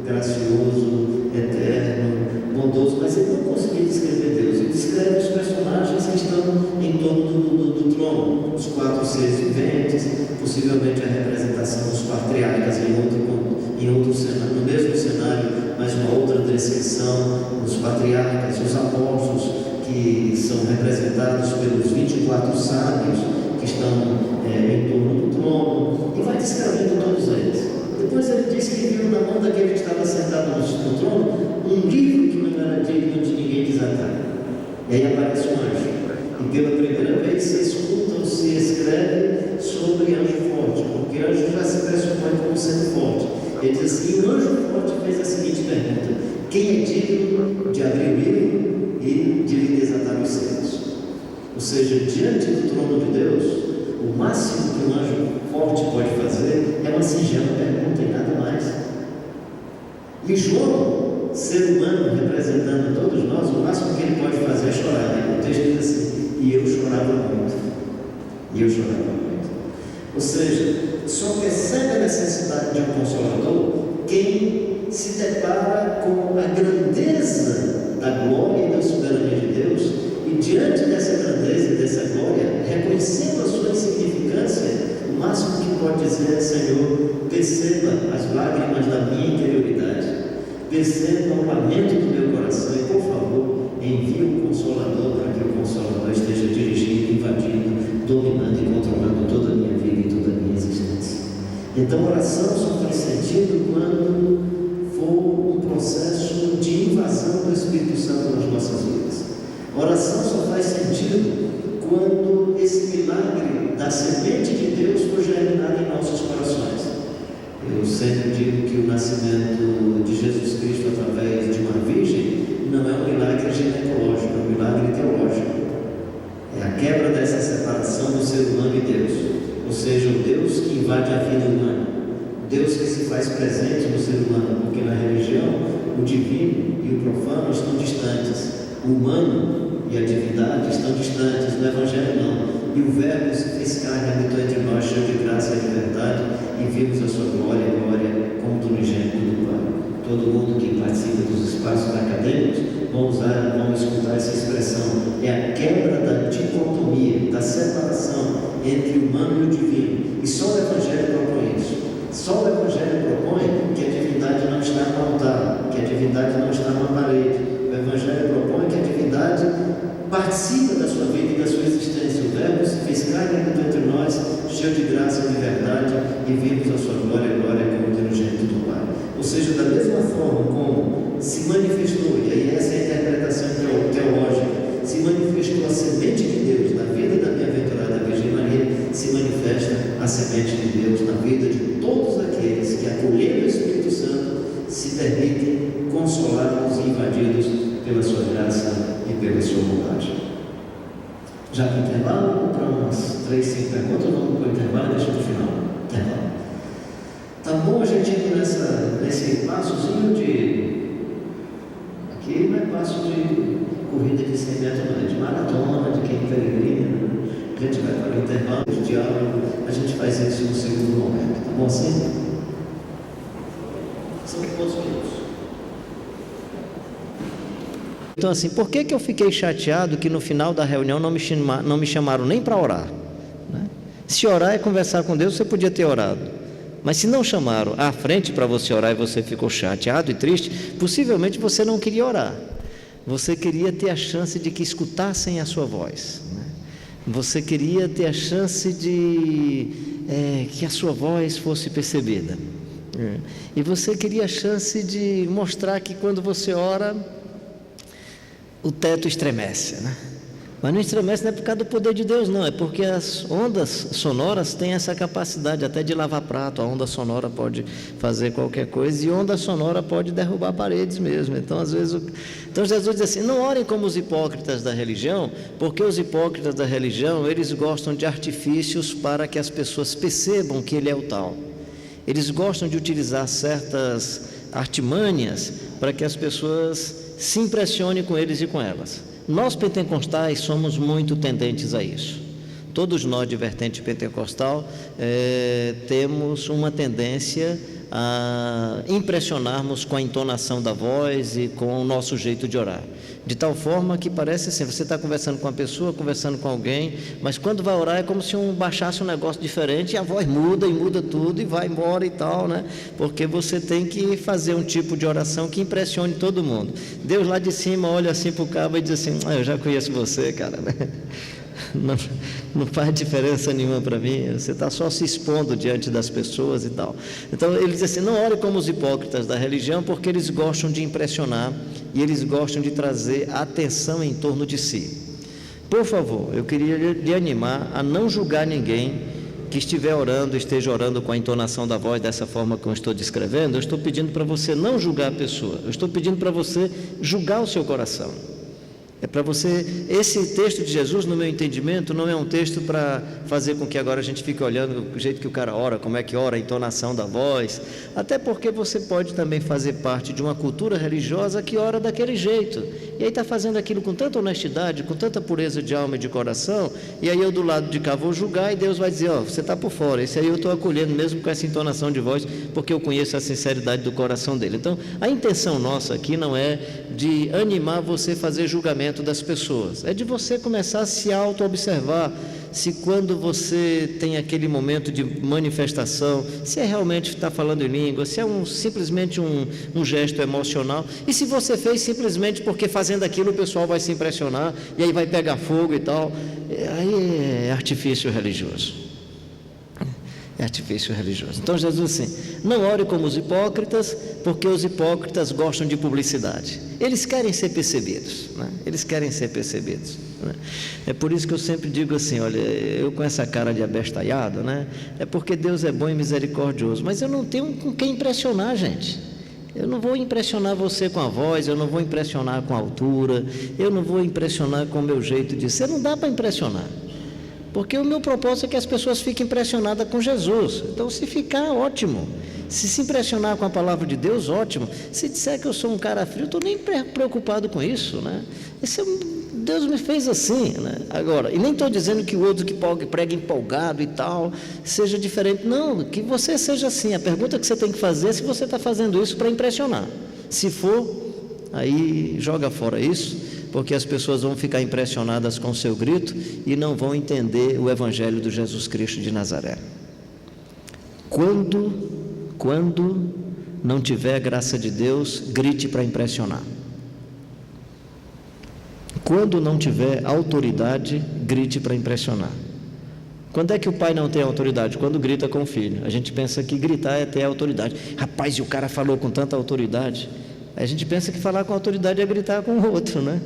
gracioso, eterno, bondoso, mas ele não conseguia descrever Deus. Ele descreve os personagens que estão em torno do trono, os 4 seres viventes, possivelmente a representação dos patriarcas em outro cenário, no mesmo cenário, mas uma outra descrição, os patriarcas, os apóstolos, que são representados pelos 24 sábios que estão em torno do trono, e vai descrevendo todos eles. Depois ele diz que viu na mão daquele que estava sentado no trono um livro que não era digno de ninguém desatar. E aí aparece um anjo, e pela primeira vez se escuta ou se escreve sobre anjo forte, porque anjo já se pressupõe como sendo forte. Ele diz assim: o anjo forte fez a seguinte pergunta: quem é digno de abrir o livro e de lhe desatar os selos? Ou seja, diante do trono de Deus, o máximo que um anjo forte pode fazer é uma singela pergunta e nada mais. E João, ser humano representando todos nós, o máximo que ele pode fazer é chorar. O texto diz assim: e eu chorava muito. E eu chorava muito. Ou seja, só percebe a necessidade de um consolador quem se depara com a grandeza da glória e da soberania de Deus, e diante dessa grandeza e dessa glória, reconhecendo a sua insignificância, o máximo que pode dizer é: Senhor, perceba as lágrimas da minha interioridade, perceba o lamento do meu coração, e por favor, envie um Consolador para que o Consolador esteja dirigindo, invadindo, dominando e controlando toda a minha vida e toda a minha existência. Então, oração só faz sentido quando for um processo de invasão do Espírito Santo nas nossas vidas. Oração só faz sentido quando esse milagre da semente de Deus for germinado em nossos corações. sempre digo que o nascimento de Jesus Cristo através de uma virgem não é um milagre ginecológico, é um milagre teológico. É a quebra dessa separação do ser humano e Deus, ou seja, o Deus que invade a vida humana, o Deus que se faz presente no ser humano, porque na religião o divino e o profano estão distantes, o humano e a divindade estão distantes, no Evangelho não. E o Verbo se fez carne, habitou entre nós, cheio de graça e de verdade, e vimos a sua glória, como do unigênito do Pai. Todo mundo que participa dos espaços acadêmicos vão escutar essa expressão. É a quebra da dicotomia, da separação entre o humano e o divino. E só o Evangelho propõe isso. Só o Evangelho propõe que a divindade não está no altar, que a divindade não está numa parede. O Evangelho propõe que a divindade participa da sua vida e da sua existência. O Verbo se fez carne entre nós, cheio de graça e de verdade, e vimos a sua glória como do unigênito do Pai. Ou seja, da mesma forma como se manifestou, e aí essa é a interpretação teológica, se manifestou a semente de Deus na vida da bem-aventurada Virgem Maria, se manifesta a semente de Deus na vida de todos aqueles que, acolhendo o Espírito Santo, se permitem consolados e invadidos pela sua graça e pela sua bondade. Já para o intervalo, para umas 3, 5 perguntas, vamos para o intervalo e deixa para o final. Intervalo. Tá bom a gente ir nesse passozinho de... Aqui não é passo de corrida de 100 metros, não, é de maratona, de quem peregrina. A gente vai para o intervalo, de diálogo, a gente faz isso no segundo momento. Tá bom assim? São quantos minutos? Então assim, por que eu fiquei chateado que no final da reunião não me chamaram nem para orar? Né? Se orar é conversar com Deus, você podia ter orado. Mas se não chamaram à frente para você orar e você ficou chateado e triste, possivelmente você não queria orar. Você queria ter a chance de que escutassem a sua voz. Né? Você queria ter a chance de que a sua voz fosse percebida. E você queria a chance de mostrar que quando você ora, o teto estremece, né? Mas não estremece não é por causa do poder de Deus, não. É porque as ondas sonoras têm essa capacidade até de lavar prato. A onda sonora pode fazer qualquer coisa, e onda sonora pode derrubar paredes mesmo. Então, às vezes, então Jesus diz assim: não orem como os hipócritas da religião, porque os hipócritas da religião, eles gostam de artifícios para que as pessoas percebam que ele é o tal. Eles gostam de utilizar certas artimanhas para que as pessoas se impressione com eles e com elas. Nós pentecostais somos muito tendentes a isso. Todos nós de vertente pentecostal temos uma tendência a impressionarmos com a entonação da voz e com o nosso jeito de orar, de tal forma que parece assim, você está conversando com uma pessoa, conversando com alguém, mas quando vai orar é como se baixasse um negócio diferente e a voz muda e muda tudo e vai embora e tal, né? Porque você tem que fazer um tipo de oração que impressione todo mundo. Deus lá de cima olha assim para o cabo e diz assim: eu já conheço você, cara, né? Não faz diferença nenhuma para mim, você está só se expondo diante das pessoas e tal. Então ele diz assim: não ore como os hipócritas da religião, porque eles gostam de impressionar e eles gostam de trazer atenção em torno de si. Por favor, eu queria lhe animar a não julgar ninguém que esteja orando com a entonação da voz dessa forma que eu estou descrevendo. Eu estou pedindo para você não julgar a pessoa, eu estou pedindo para você julgar o seu coração. É para você, esse texto de Jesus, no meu entendimento, não é um texto para fazer com que agora a gente fique olhando o jeito que o cara ora, como é que ora, a entonação da voz, até porque você pode também fazer parte de uma cultura religiosa que ora daquele jeito, e aí está fazendo aquilo com tanta honestidade, com tanta pureza de alma e de coração, e aí eu do lado de cá vou julgar e Deus vai dizer: ó, você está por fora, esse aí eu estou acolhendo mesmo com essa entonação de voz, porque eu conheço a sinceridade do coração dele. Então, a intenção nossa aqui não é de animar você a fazer julgamento das pessoas, é de você começar a se auto-observar, se quando você tem aquele momento de manifestação, se é realmente está falando em língua, se é simplesmente um gesto emocional, e se você fez simplesmente porque fazendo aquilo o pessoal vai se impressionar, e aí vai pegar fogo e tal, aí é artifício religioso. É artifício religioso. Então Jesus diz assim: não ore como os hipócritas, porque os hipócritas gostam de publicidade. Eles querem ser percebidos, né? Eles querem ser percebidos. né? É por isso que eu sempre digo assim, olha, eu com essa cara de abestalhado, né? É porque Deus é bom e misericordioso, mas eu não tenho com quem impressionar, gente. Eu não vou impressionar você com a voz, eu não vou impressionar com a altura, eu não vou impressionar com o meu jeito de ser, não dá para impressionar. Porque o meu propósito é que as pessoas fiquem impressionadas com Jesus. Então, se ficar, ótimo. Se impressionar com a palavra de Deus, ótimo. Se disser que eu sou um cara frio, eu estou nem preocupado com isso, né? Deus me fez assim, né? Agora, e nem estou dizendo que o outro que prega empolgado e tal, seja diferente. Não, que você seja assim. A pergunta que você tem que fazer é se você está fazendo isso para impressionar. Se for, aí joga fora isso, porque as pessoas vão ficar impressionadas com o seu grito e não vão entender o Evangelho do Jesus Cristo de Nazaré. Quando não tiver a graça de Deus, grite para impressionar. Quando não tiver autoridade, grite para impressionar. Quando é que o pai não tem autoridade? Quando grita com o filho. A gente pensa que gritar é ter autoridade. Rapaz, e o cara falou com tanta autoridade. A gente pensa que falar com autoridade é gritar com o outro, né?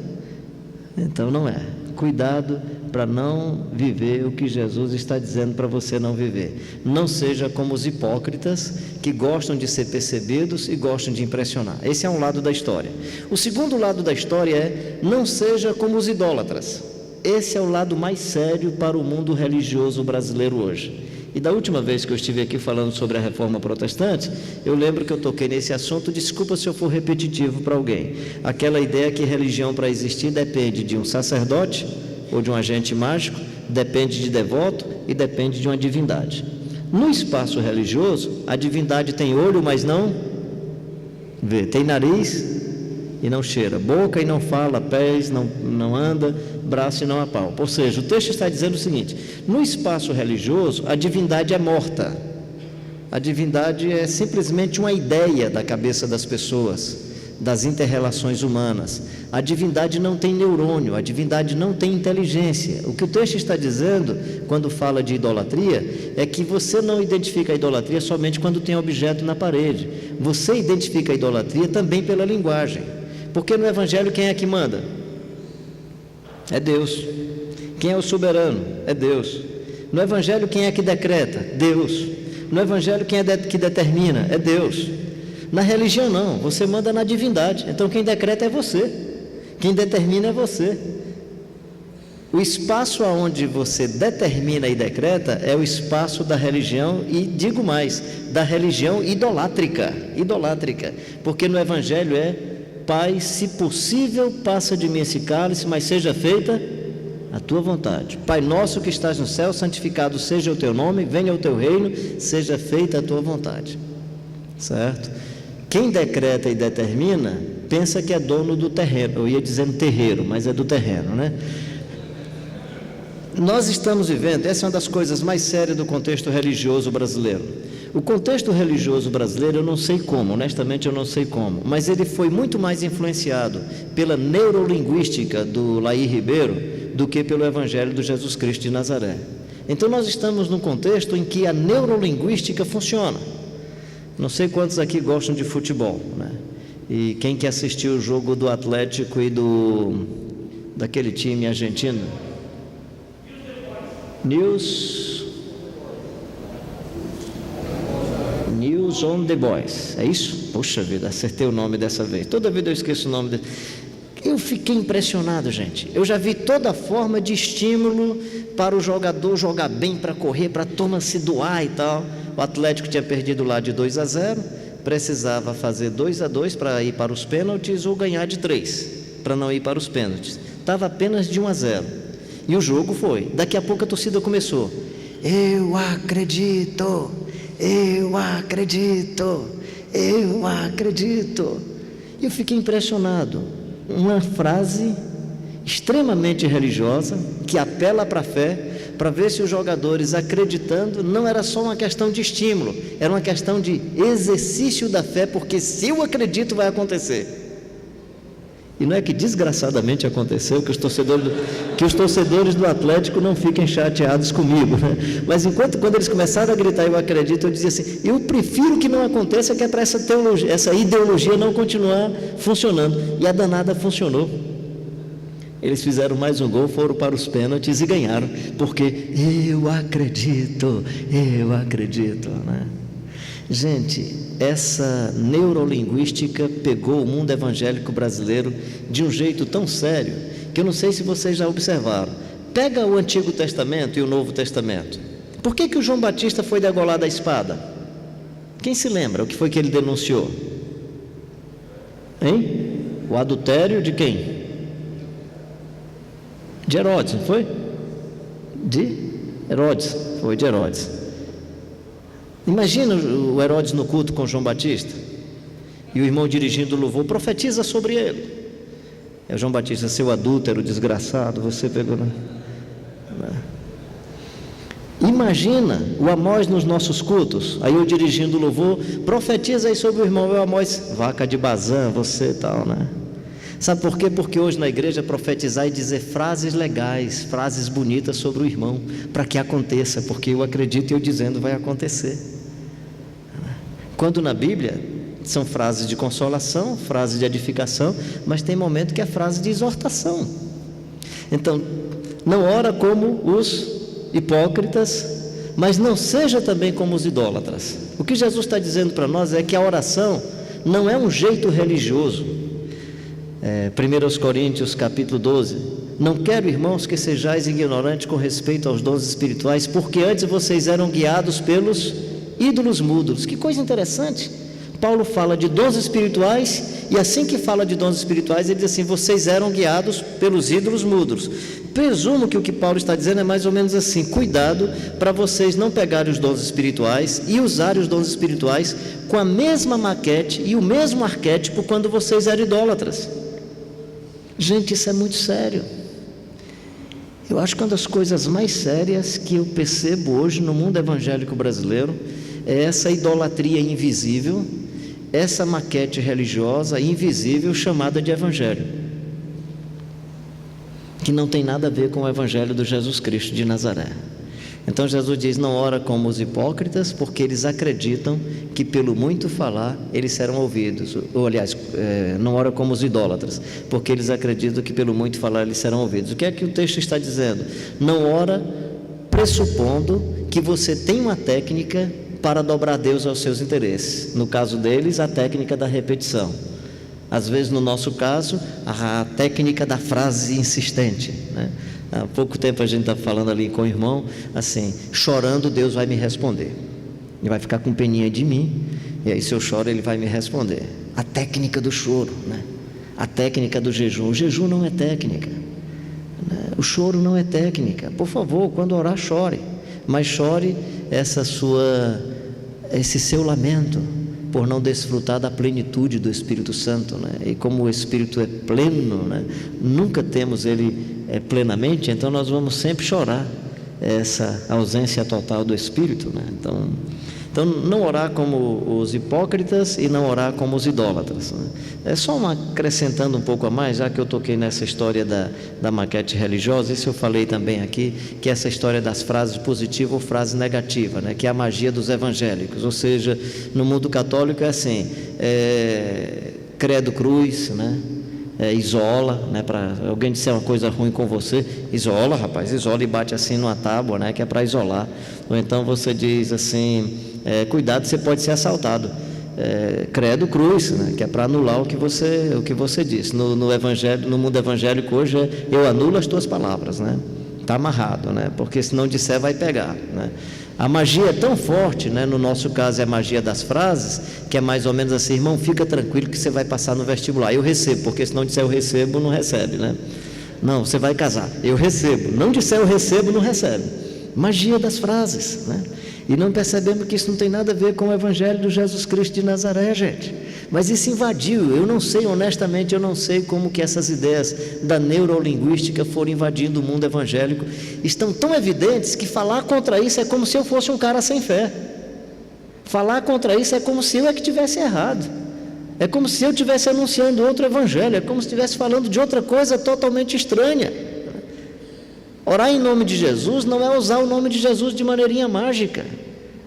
Então não é. Cuidado para não viver o que Jesus está dizendo para você não viver. Não seja como os hipócritas que gostam de ser percebidos e gostam de impressionar. Esse é um lado da história. O segundo lado da história é: não seja como os idólatras. Esse é o lado mais sério para o mundo religioso brasileiro hoje. E da última vez que eu estive aqui falando sobre a reforma protestante, eu lembro que eu toquei nesse assunto. Desculpa se eu for repetitivo para alguém. Aquela ideia que religião, para existir, depende de um sacerdote ou de um agente mágico, depende de devoto e depende de uma divindade. No espaço religioso, a divindade tem olho, mas não vê, tem nariz e não cheira, boca e não fala, pés não anda, braço e não apalpa. Ou seja, o texto está dizendo o seguinte: no espaço religioso, a divindade é morta. A divindade é simplesmente uma ideia da cabeça das pessoas, das inter-relações humanas. A divindade não tem neurônio, a divindade não tem inteligência. O que o texto está dizendo, quando fala de idolatria, é que você não identifica a idolatria somente quando tem objeto na parede. Você identifica a idolatria também pela linguagem. Porque no Evangelho quem é que manda? É Deus. Quem é o soberano? É Deus. No Evangelho quem é que decreta? Deus. No Evangelho quem é que determina? É Deus. Na religião não, você manda na divindade. Então quem decreta é você, quem determina é você. O espaço onde você determina e decreta é o espaço da religião, e digo mais, da religião idolátrica, porque no Evangelho é: Pai, se possível, passa de mim esse cálice, mas seja feita a tua vontade. Pai nosso que estás no céu, santificado seja o teu nome, venha o teu reino, seja feita a tua vontade. Certo? Quem decreta e determina, pensa que é dono do terreno. Eu ia dizendo terreiro, mas é do terreno, né? Nós estamos vivendo, essa é uma das coisas mais sérias do contexto religioso brasileiro. O contexto religioso brasileiro, eu não sei como, honestamente eu não sei como, mas ele foi muito mais influenciado pela neurolinguística do Laí Ribeiro do que pelo Evangelho do Jesus Cristo de Nazaré. Então nós estamos num contexto em que a neurolinguística funciona. Não sei quantos aqui gostam de futebol, né? E quem que assistiu o jogo do Atlético e daquele time argentino? News on the Boys, é isso? Puxa vida, acertei o nome dessa vez. Toda vida eu esqueço o nome dele. Eu fiquei impressionado, gente. Eu já vi toda forma de estímulo para o jogador jogar bem, para correr, para a turma se doar e tal. O Atlético tinha perdido lá de 2-0, precisava fazer 2-2 para ir para os pênaltis ou ganhar de 3 para não ir para os pênaltis. Estava apenas de 1-0 e o jogo foi. Daqui a pouco a torcida começou: eu acredito, eu acredito, eu acredito. E eu fiquei impressionado. Uma frase extremamente religiosa que apela para a fé, para ver se os jogadores acreditando não era só uma questão de estímulo, era uma questão de exercício da fé, porque se eu acredito vai acontecer. E não é que desgraçadamente aconteceu, que os torcedores do Atlético não fiquem chateados comigo, né? Mas quando eles começaram a gritar eu acredito, eu dizia assim: eu prefiro que não aconteça, que é para essa ideologia não continuar funcionando. E a danada funcionou. Eles fizeram mais um gol, foram para os pênaltis e ganharam, porque eu acredito, né? Gente, essa neurolinguística pegou o mundo evangélico brasileiro de um jeito tão sério, que eu não sei se vocês já observaram. Pega o Antigo Testamento e o Novo Testamento. Por que o João Batista foi degolado à espada? Quem se lembra o que foi que ele denunciou? Hein? O adultério de quem? De Herodes, não foi? De Herodes, foi de Herodes. Imagina o Herodes no culto com João Batista, e o irmão dirigindo o louvor, profetiza sobre ele. É o João Batista, seu adúltero, desgraçado, você pegou... Imagina o Amós nos nossos cultos, aí eu dirigindo o louvor, profetiza aí sobre o irmão, eu Amós, vaca de Bazã, você e tal, né? Sabe por quê? Porque hoje na igreja profetizar e dizer frases legais, frases bonitas sobre o irmão, para que aconteça, porque eu acredito e eu dizendo vai acontecer. Quando na Bíblia são frases de consolação, frases de edificação, mas tem momento que é frase de exortação. Então, não ora como os hipócritas, mas não seja também como os idólatras. O que Jesus está dizendo para nós é que a oração não é um jeito religioso. 1 Coríntios capítulo 12, não quero, irmãos, que sejais ignorantes com respeito aos dons espirituais, porque antes vocês eram guiados pelos ídolos mudos. Que coisa interessante, Paulo fala de dons espirituais, e assim que fala de dons espirituais, ele diz assim, vocês eram guiados pelos ídolos mudos. Presumo que o que Paulo está dizendo é mais ou menos assim, cuidado para vocês não pegarem os dons espirituais e usarem os dons espirituais com a mesma maquete e o mesmo arquétipo quando vocês eram idólatras. Gente, isso é muito sério. Eu acho que uma das coisas mais sérias que eu percebo hoje no mundo evangélico brasileiro é essa idolatria invisível, essa maquete religiosa invisível chamada de evangelho, que não tem nada a ver com o evangelho do Jesus Cristo de Nazaré. Então Jesus diz, não ora como os hipócritas, porque eles acreditam que pelo muito falar eles serão ouvidos. Ou aliás, não ora como os idólatras, porque eles acreditam que pelo muito falar eles serão ouvidos. O que é que o texto está dizendo? Não ora pressupondo que você tem uma técnica para dobrar Deus aos seus interesses. No caso deles, a técnica da repetição. Às vezes, no nosso caso, a técnica da frase insistente, né? Há pouco tempo a gente está falando ali com o irmão, assim, chorando Deus vai me responder. Ele vai ficar com peninha de mim, e aí se eu choro ele vai me responder. A técnica do choro, né? A técnica do jejum. O jejum não é técnica, né? O choro não é técnica. Por favor, quando orar, chore, mas chore esse seu lamento por não desfrutar da plenitude do Espírito Santo, né? E como o Espírito é pleno, né? Nunca temos ele plenamente, então nós vamos sempre chorar essa ausência total do Espírito, né? Então não orar como os hipócritas e não orar como os idólatras, né? É só acrescentando um pouco a mais, já que eu toquei nessa história da maquete religiosa, isso eu falei também aqui, que é essa história das frases positivas ou frases negativas, né? Que é a magia dos evangélicos, ou seja, no mundo católico é assim, credo cruz, né? Isola, né? Para alguém disser uma coisa ruim com você, isola, rapaz, isola e bate assim numa tábua, né? Que é para isolar. Ou então você diz assim, cuidado, você pode ser assaltado. Credo cruz, né? Que é para anular o que você disse. No evangelho, no mundo evangélico hoje eu anulo as tuas palavras, né? Está amarrado, né? Porque se não disser vai pegar, né? A magia é tão forte, né? No nosso caso é a magia das frases, que é mais ou menos assim, irmão, fica tranquilo que você vai passar no vestibular, eu recebo, porque se não disser eu recebo, não recebe, né? Não, você vai casar, eu recebo, não disser eu recebo, não recebe. Magia das frases, né? E não percebemos que isso não tem nada a ver com o evangelho do Jesus Cristo de Nazaré, gente. Mas isso invadiu, eu não sei, honestamente, eu não sei como que essas ideias da neurolinguística foram invadindo o mundo evangélico. Estão tão evidentes que falar contra isso é como se eu fosse um cara sem fé. Falar contra isso é como se eu é que tivesse errado. É como se eu estivesse anunciando outro evangelho, é como se estivesse falando de outra coisa totalmente estranha. Orar em nome de Jesus não é usar o nome de Jesus de maneirinha mágica.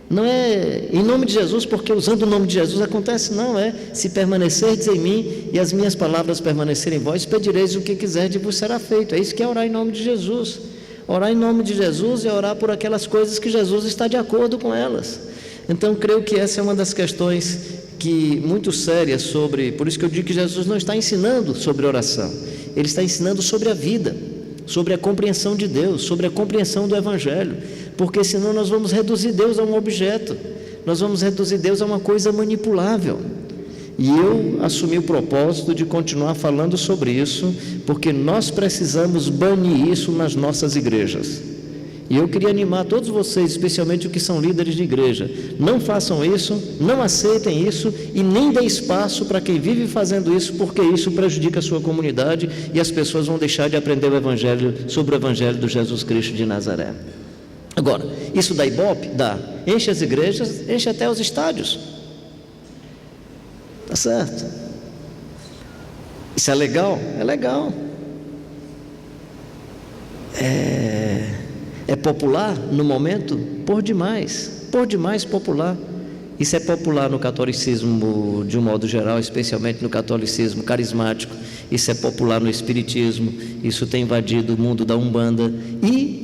Não é em nome de Jesus, porque usando o nome de Jesus acontece, não, é se permanecerdes em mim e as minhas palavras permanecerem em vós, pedireis o que quiserdes e vos será feito. É isso que é orar em nome de Jesus. Orar em nome de Jesus é orar por aquelas coisas que Jesus está de acordo com elas. Então, creio que essa é uma das questões muito sérias por isso que eu digo que Jesus não está ensinando sobre oração, Ele está ensinando sobre a vida, sobre a compreensão de Deus, sobre a compreensão do Evangelho, porque senão nós vamos reduzir Deus a um objeto, nós vamos reduzir Deus a uma coisa manipulável. E eu assumi o propósito de continuar falando sobre isso, porque nós precisamos banir isso nas nossas igrejas. E eu queria animar todos vocês, especialmente os que são líderes de igreja: não façam isso, não aceitem isso e nem dê espaço para quem vive fazendo isso, porque isso prejudica a sua comunidade e as pessoas vão deixar de aprender o Evangelho, sobre o Evangelho do Jesus Cristo de Nazaré. Agora, isso dá ibope? Dá. Enche as igrejas, enche até os estádios. Tá certo? Isso é legal? É legal. É popular no momento? Por demais popular. Isso é popular no catolicismo de um modo geral, especialmente no catolicismo carismático. Isso é popular no espiritismo. Isso tem invadido o mundo da Umbanda. E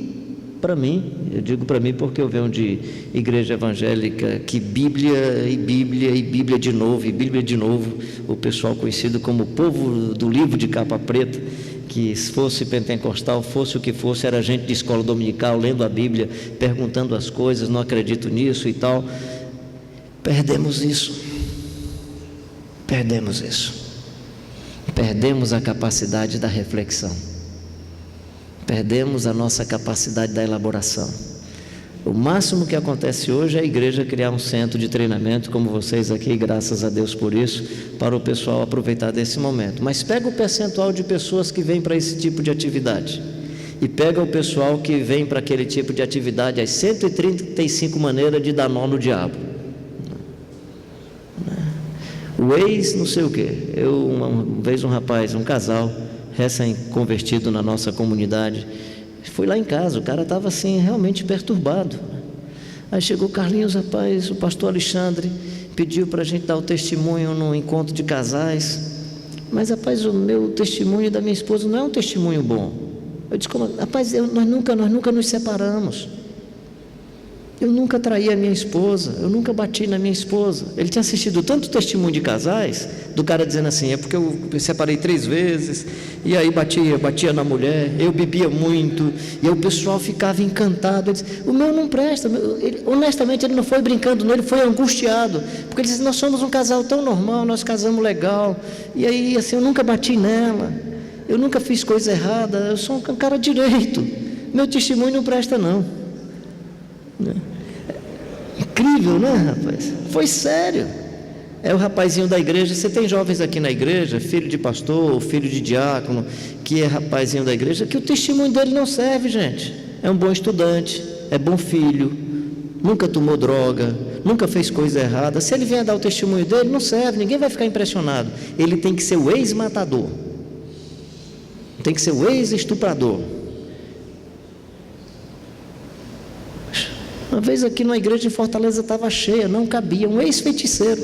para mim, eu digo para mim porque eu venho de igreja evangélica que Bíblia e Bíblia e Bíblia de novo e Bíblia de novo, o pessoal conhecido como o povo do livro de capa preta, que se fosse pentecostal, fosse o que fosse, era gente de escola dominical, lendo a Bíblia, perguntando as coisas, não acredito nisso e tal. Perdemos isso, perdemos a capacidade da reflexão, perdemos a nossa capacidade da elaboração. O máximo que acontece hoje é a igreja criar um centro de treinamento, como vocês aqui, graças a Deus por isso, para o pessoal aproveitar desse momento. Mas pega o percentual de pessoas que vêm para esse tipo de atividade e pega o pessoal que vem para aquele tipo de atividade, as 135 maneiras de dar nó no diabo. O ex não sei o quê. Uma vez um casal recém-convertido na nossa comunidade, fui lá em casa, o cara estava assim, realmente perturbado. Aí chegou o Carlinhos, rapaz, o pastor Alexandre pediu para a gente dar o testemunho no encontro de casais, mas rapaz, o meu testemunho da minha esposa não é um testemunho bom. Eu disse, rapaz, nós nunca nos separamos, eu nunca traí a minha esposa, eu nunca bati na minha esposa. Ele tinha assistido tanto testemunho de casais, do cara dizendo assim, é porque eu me separei 3 vezes, e aí batia na mulher, eu bebia muito, e aí o pessoal ficava encantado. Ele disse, o meu não presta. Honestamente, ele não foi brincando, não, ele foi angustiado, porque ele disse, nós somos um casal tão normal, nós casamos legal, e aí assim, eu nunca bati nela, eu nunca fiz coisa errada, eu sou um cara direito, meu testemunho não presta não. Incrível, né, rapaz? Foi sério. É o rapazinho da igreja. Você tem jovens aqui na igreja, filho de pastor, filho de diácono, que é rapazinho da igreja, que o testemunho dele não serve, gente. É um bom estudante, é bom filho, nunca tomou droga, nunca fez coisa errada. Se ele vier dar o testemunho dele, não serve, ninguém vai ficar impressionado. Ele tem que ser o ex-matador, tem que ser o ex-estuprador. Uma vez aqui numa igreja em Fortaleza estava cheia, não cabia, um ex-feiticeiro.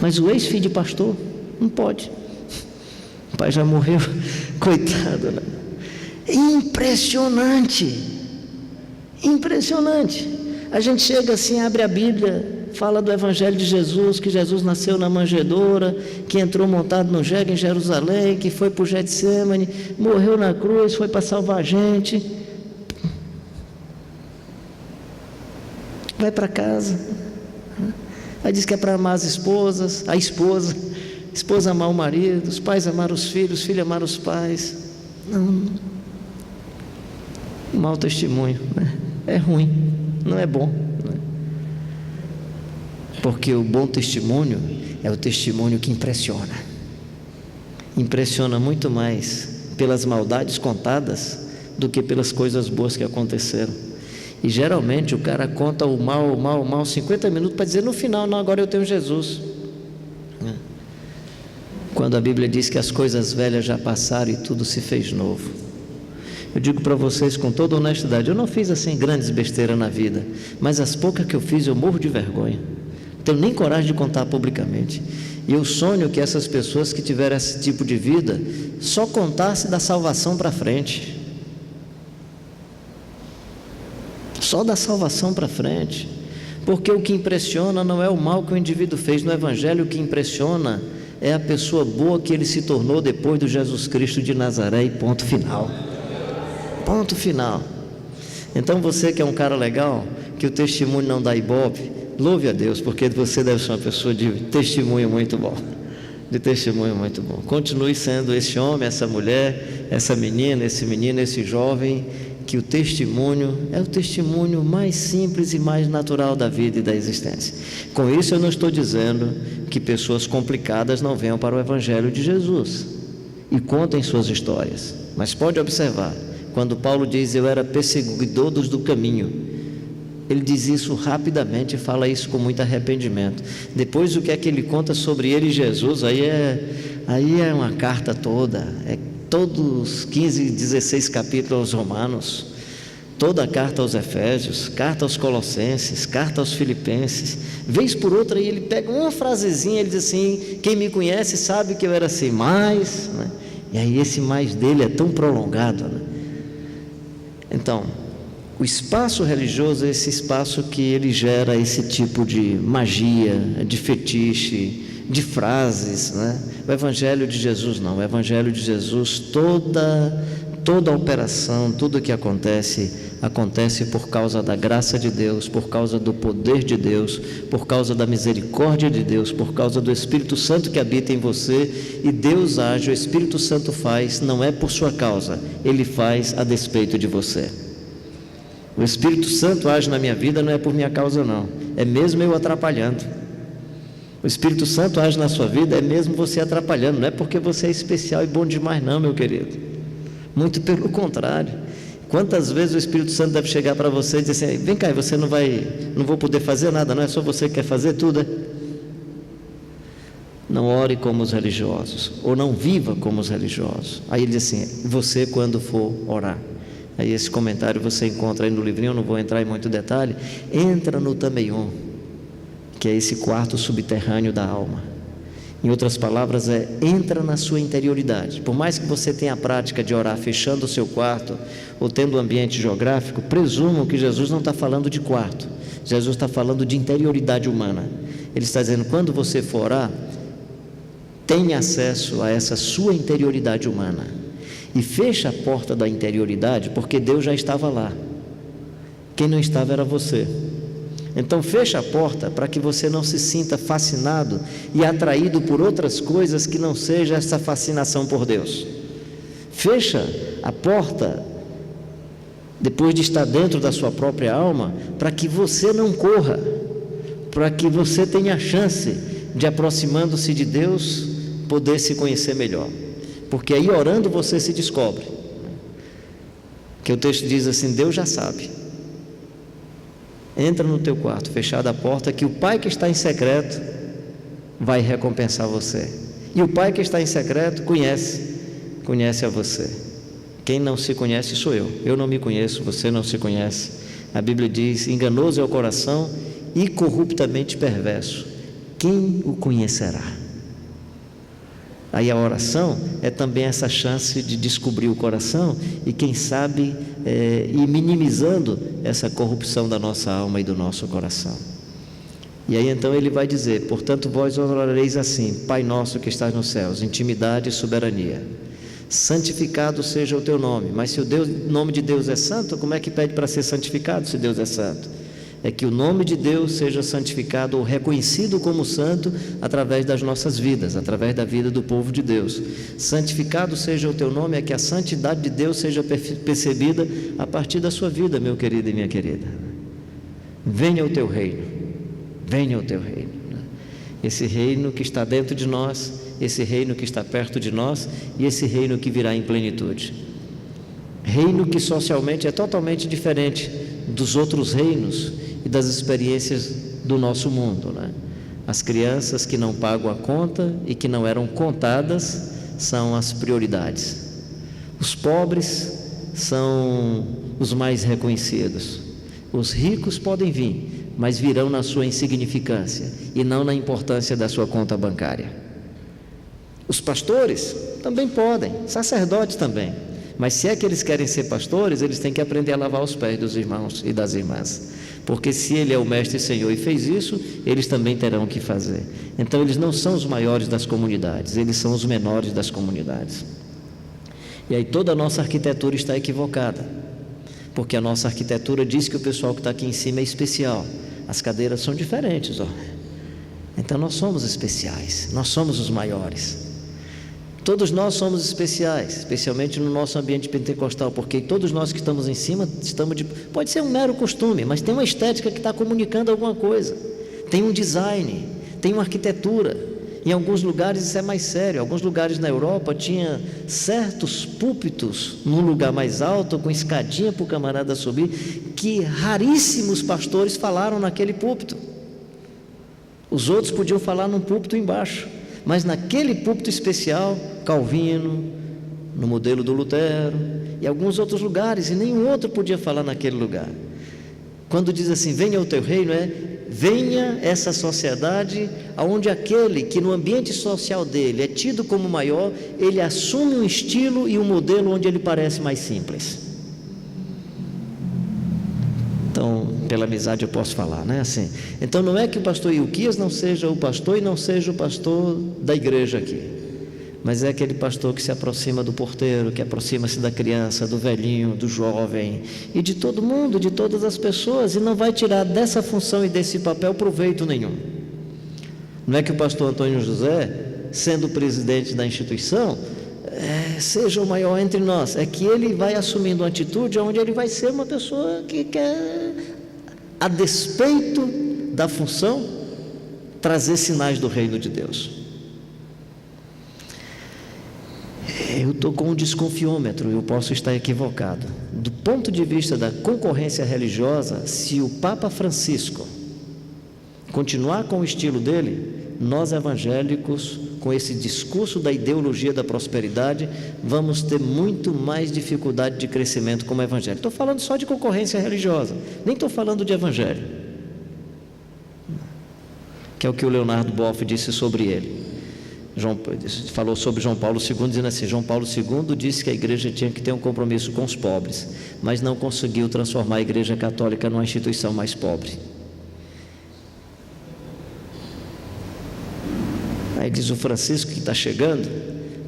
Mas o ex-filho de pastor não pode. O pai já morreu, coitado, né? Impressionante. A gente chega assim, abre a Bíblia, fala do Evangelho de Jesus, que Jesus nasceu na manjedoura, que entrou montado no jegue em Jerusalém, que foi para o Getsemane, morreu na cruz, foi para salvar a gente. Vai para casa. Aí diz que é para amar as esposas, a esposa amar o marido, os pais amar os filhos amar os pais. Não. Mau testemunho, né? É ruim, não é bom. Porque o bom testemunho é o testemunho que impressiona muito mais pelas maldades contadas do que pelas coisas boas que aconteceram. E geralmente o cara conta o mal 50 minutos para dizer no final, não, agora eu tenho Jesus. Quando a Bíblia diz que as coisas velhas já passaram e tudo se fez novo. Eu digo para vocês com toda honestidade, eu não fiz assim grandes besteiras na vida, mas as poucas que eu fiz eu morro de vergonha. Não tenho nem coragem de contar publicamente. E eu sonho que essas pessoas que tiveram esse tipo de vida só contassem da salvação para frente. Só da salvação para frente. Porque o que impressiona não é o mal que o indivíduo fez no Evangelho, o que impressiona é a pessoa boa que ele se tornou depois do Jesus Cristo de Nazaré, e ponto final. Ponto final. Então você que é um cara legal, que o testemunho não dá ibope, louve a Deus, porque você deve ser uma pessoa de testemunho muito bom. De testemunho muito bom. Continue sendo esse homem, essa mulher, essa menina, esse menino, esse jovem, que o testemunho é o testemunho mais simples e mais natural da vida e da existência. Com isso eu não estou dizendo que pessoas complicadas não venham para o Evangelho de Jesus e contem suas histórias, mas pode observar, quando Paulo diz eu era perseguidor dos do caminho, ele diz isso rapidamente e fala isso com muito arrependimento. Depois o que é que ele conta sobre ele e Jesus, aí é uma carta toda, é todos os 15, 16 capítulos aos Romanos, toda a carta aos Efésios, carta aos Colossenses, carta aos Filipenses, vez por outra aí ele pega uma frasezinha, ele diz assim, quem me conhece sabe que eu era assim, mais, né? E aí esse mais dele é tão prolongado, né? Então, o espaço religioso é esse espaço que ele gera esse tipo de magia, de fetiche, de frases, né? O Evangelho de Jesus não, o Evangelho de Jesus, toda a operação, tudo o que acontece por causa da graça de Deus, por causa do poder de Deus, por causa da misericórdia de Deus, por causa do Espírito Santo que habita em você, e Deus age, o Espírito Santo faz, não é por sua causa, Ele faz a despeito de você. O Espírito Santo age na minha vida não é por minha causa não, é mesmo eu atrapalhando. O Espírito Santo age na sua vida é mesmo você atrapalhando, não é porque você é especial e bom demais não, meu querido. Muito pelo contrário. Quantas vezes o Espírito Santo deve chegar para você e dizer assim, vem cá, você não vou poder fazer nada, não é só você que quer fazer tudo, é? Não ore como os religiosos, ou não viva como os religiosos. Aí ele diz assim, você quando for orar. Aí esse comentário você encontra aí no livrinho, eu não vou entrar em muito detalhe. Entra no Tameion, que é esse quarto subterrâneo da alma. Em outras palavras, entra na sua interioridade. Por mais que você tenha a prática de orar fechando o seu quarto, ou tendo um ambiente geográfico, presumam que Jesus não está falando de quarto. Jesus está falando de interioridade humana. Ele está dizendo, quando você for orar, tenha acesso a essa sua interioridade humana. E fecha a porta da interioridade, porque Deus já estava lá. Quem não estava era você. Então fecha a porta para que você não se sinta fascinado e atraído por outras coisas que não seja essa fascinação por Deus. Fecha a porta, depois de estar dentro da sua própria alma, para que você não corra, para que você tenha a chance de, aproximando-se de Deus, poder se conhecer melhor. Porque aí orando você se descobre. Que o texto diz assim, Deus já sabe. Entra no teu quarto, fechada a porta, que o Pai que está em secreto vai recompensar você. E o Pai que está em secreto conhece a você. Quem não se conhece sou eu não me conheço, você não se conhece. A Bíblia diz, enganoso é o coração e corruptamente perverso, quem o conhecerá? Aí a oração é também essa chance de descobrir o coração e quem sabe ir minimizando essa corrupção da nossa alma e do nosso coração. E aí então ele vai dizer, portanto vós orareis assim, Pai nosso que estás nos céus, intimidade e soberania, santificado seja o teu nome. Mas se o nome de Deus é santo, como é que pede para ser santificado se Deus é santo? É que o nome de Deus seja santificado ou reconhecido como santo através das nossas vidas, através da vida do povo de Deus. Santificado seja o teu nome, é que a santidade de Deus seja percebida a partir da sua vida, meu querido e minha querida. Venha o teu reino, venha o teu reino. Esse reino que está dentro de nós, esse reino que está perto de nós e esse reino que virá em plenitude. Reino que socialmente é totalmente diferente dos outros reinos e das experiências do nosso mundo, né? As crianças que não pagam a conta e que não eram contadas são as prioridades. Os pobres são os mais reconhecidos. Os ricos podem vir, mas virão na sua insignificância e não na importância da sua conta bancária. Os pastores também podem, sacerdotes também, mas se é que eles querem ser pastores, eles têm que aprender a lavar os pés dos irmãos e das irmãs, porque se ele é o mestre e senhor e fez isso, eles também terão que fazer. Então eles não são os maiores das comunidades, eles são os menores das comunidades. E aí toda a nossa arquitetura está equivocada, porque a nossa arquitetura diz que o pessoal que está aqui em cima é especial, as cadeiras são diferentes, ó. Então nós somos especiais, nós somos os maiores. Todos nós somos especiais, especialmente no nosso ambiente pentecostal, porque todos nós que estamos em cima, pode ser um mero costume, mas tem uma estética que está comunicando alguma coisa, tem um design, tem uma arquitetura. Em alguns lugares isso é mais sério. Alguns lugares na Europa tinha certos púlpitos num lugar mais alto, com escadinha para o camarada subir, que raríssimos pastores falaram naquele púlpito. Os outros podiam falar num púlpito embaixo, mas naquele púlpito especial, Calvino, no modelo do Lutero, e alguns outros lugares, e nenhum outro podia falar naquele lugar. Quando diz assim, venha o teu reino, venha essa sociedade onde aquele que no ambiente social dele é tido como maior, ele assume um estilo e um modelo onde ele parece mais simples. Então, pela amizade eu posso falar, né? Assim, então não é que o pastor Ilquias não seja o pastor e não seja o pastor da igreja aqui, mas é aquele pastor que se aproxima do porteiro, que aproxima-se da criança, do velhinho, do jovem e de todo mundo, de todas as pessoas, e não vai tirar dessa função e desse papel proveito nenhum. Não é que o pastor Antônio José, sendo o presidente da instituição, seja o maior entre nós, é que ele vai assumindo uma atitude onde ele vai ser uma pessoa que quer, a despeito da função, trazer sinais do reino de Deus. Eu estou com um desconfiômetro, eu posso estar equivocado. Do ponto de vista da concorrência religiosa, se o Papa Francisco continuar com o estilo dele, nós evangélicos, com esse discurso da ideologia da prosperidade, vamos ter muito mais dificuldade de crescimento como evangelho. Estou falando só de concorrência religiosa, nem estou falando de evangelho, que é o que o Leonardo Boff disse sobre ele. Falou sobre João Paulo II, dizendo assim, João Paulo II disse que a igreja tinha que ter um compromisso com os pobres, mas não conseguiu transformar a igreja católica numa instituição mais pobre. Aí diz o Francisco que está chegando,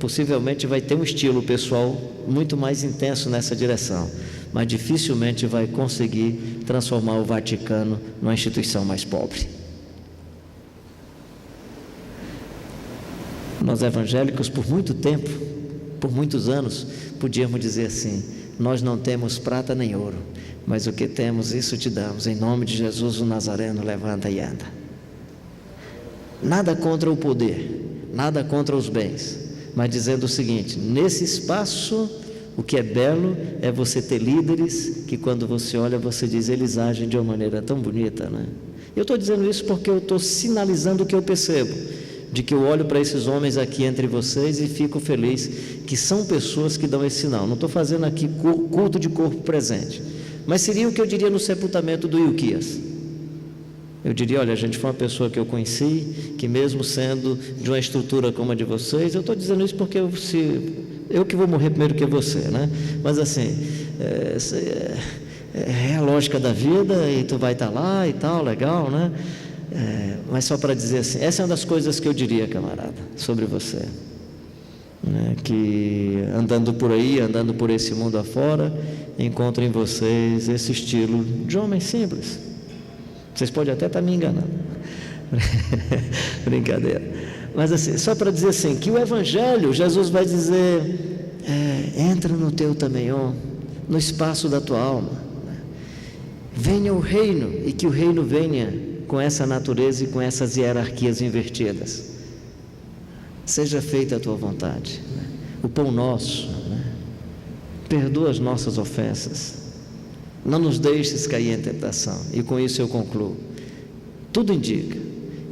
possivelmente vai ter um estilo pessoal muito mais intenso nessa direção, mas dificilmente vai conseguir transformar o Vaticano numa instituição mais pobre. Nós evangélicos, por muito tempo, por muitos anos, podíamos dizer assim, nós não temos prata nem ouro, mas o que temos, isso te damos, em nome de Jesus o Nazareno, levanta e anda. Nada contra o poder, nada contra os bens, mas dizendo o seguinte, nesse espaço, o que é belo é você ter líderes que quando você olha, você diz, eles agem de uma maneira tão bonita, né? Eu estou dizendo isso porque eu estou sinalizando o que eu percebo, de que eu olho para esses homens aqui entre vocês e fico feliz que são pessoas que dão esse sinal. Não estou fazendo aqui culto de corpo presente, mas seria o que eu diria no sepultamento do Ilquias. Eu diria, olha, gente, foi uma pessoa que eu conheci, que mesmo sendo de uma estrutura como a de vocês, eu estou dizendo isso porque eu que vou morrer primeiro que você, né? Mas assim, é a lógica da vida e tu vai estar lá e tal, legal, né? Mas só para dizer assim, essa é uma das coisas que eu diria, camarada, sobre você, né? Que andando por aí, andando por esse mundo afora, encontro em vocês esse estilo de homem simples. Vocês podem até estar me enganando. Brincadeira. Mas assim, só para dizer assim, que o Evangelho, Jesus vai dizer, entra no teu também, no espaço da tua alma. Venha o reino, e que o reino venha com essa natureza e com essas hierarquias invertidas. Seja feita a tua vontade. O pão nosso, perdoa as nossas ofensas. Não nos deixes cair em tentação. E com isso eu concluo. Tudo indica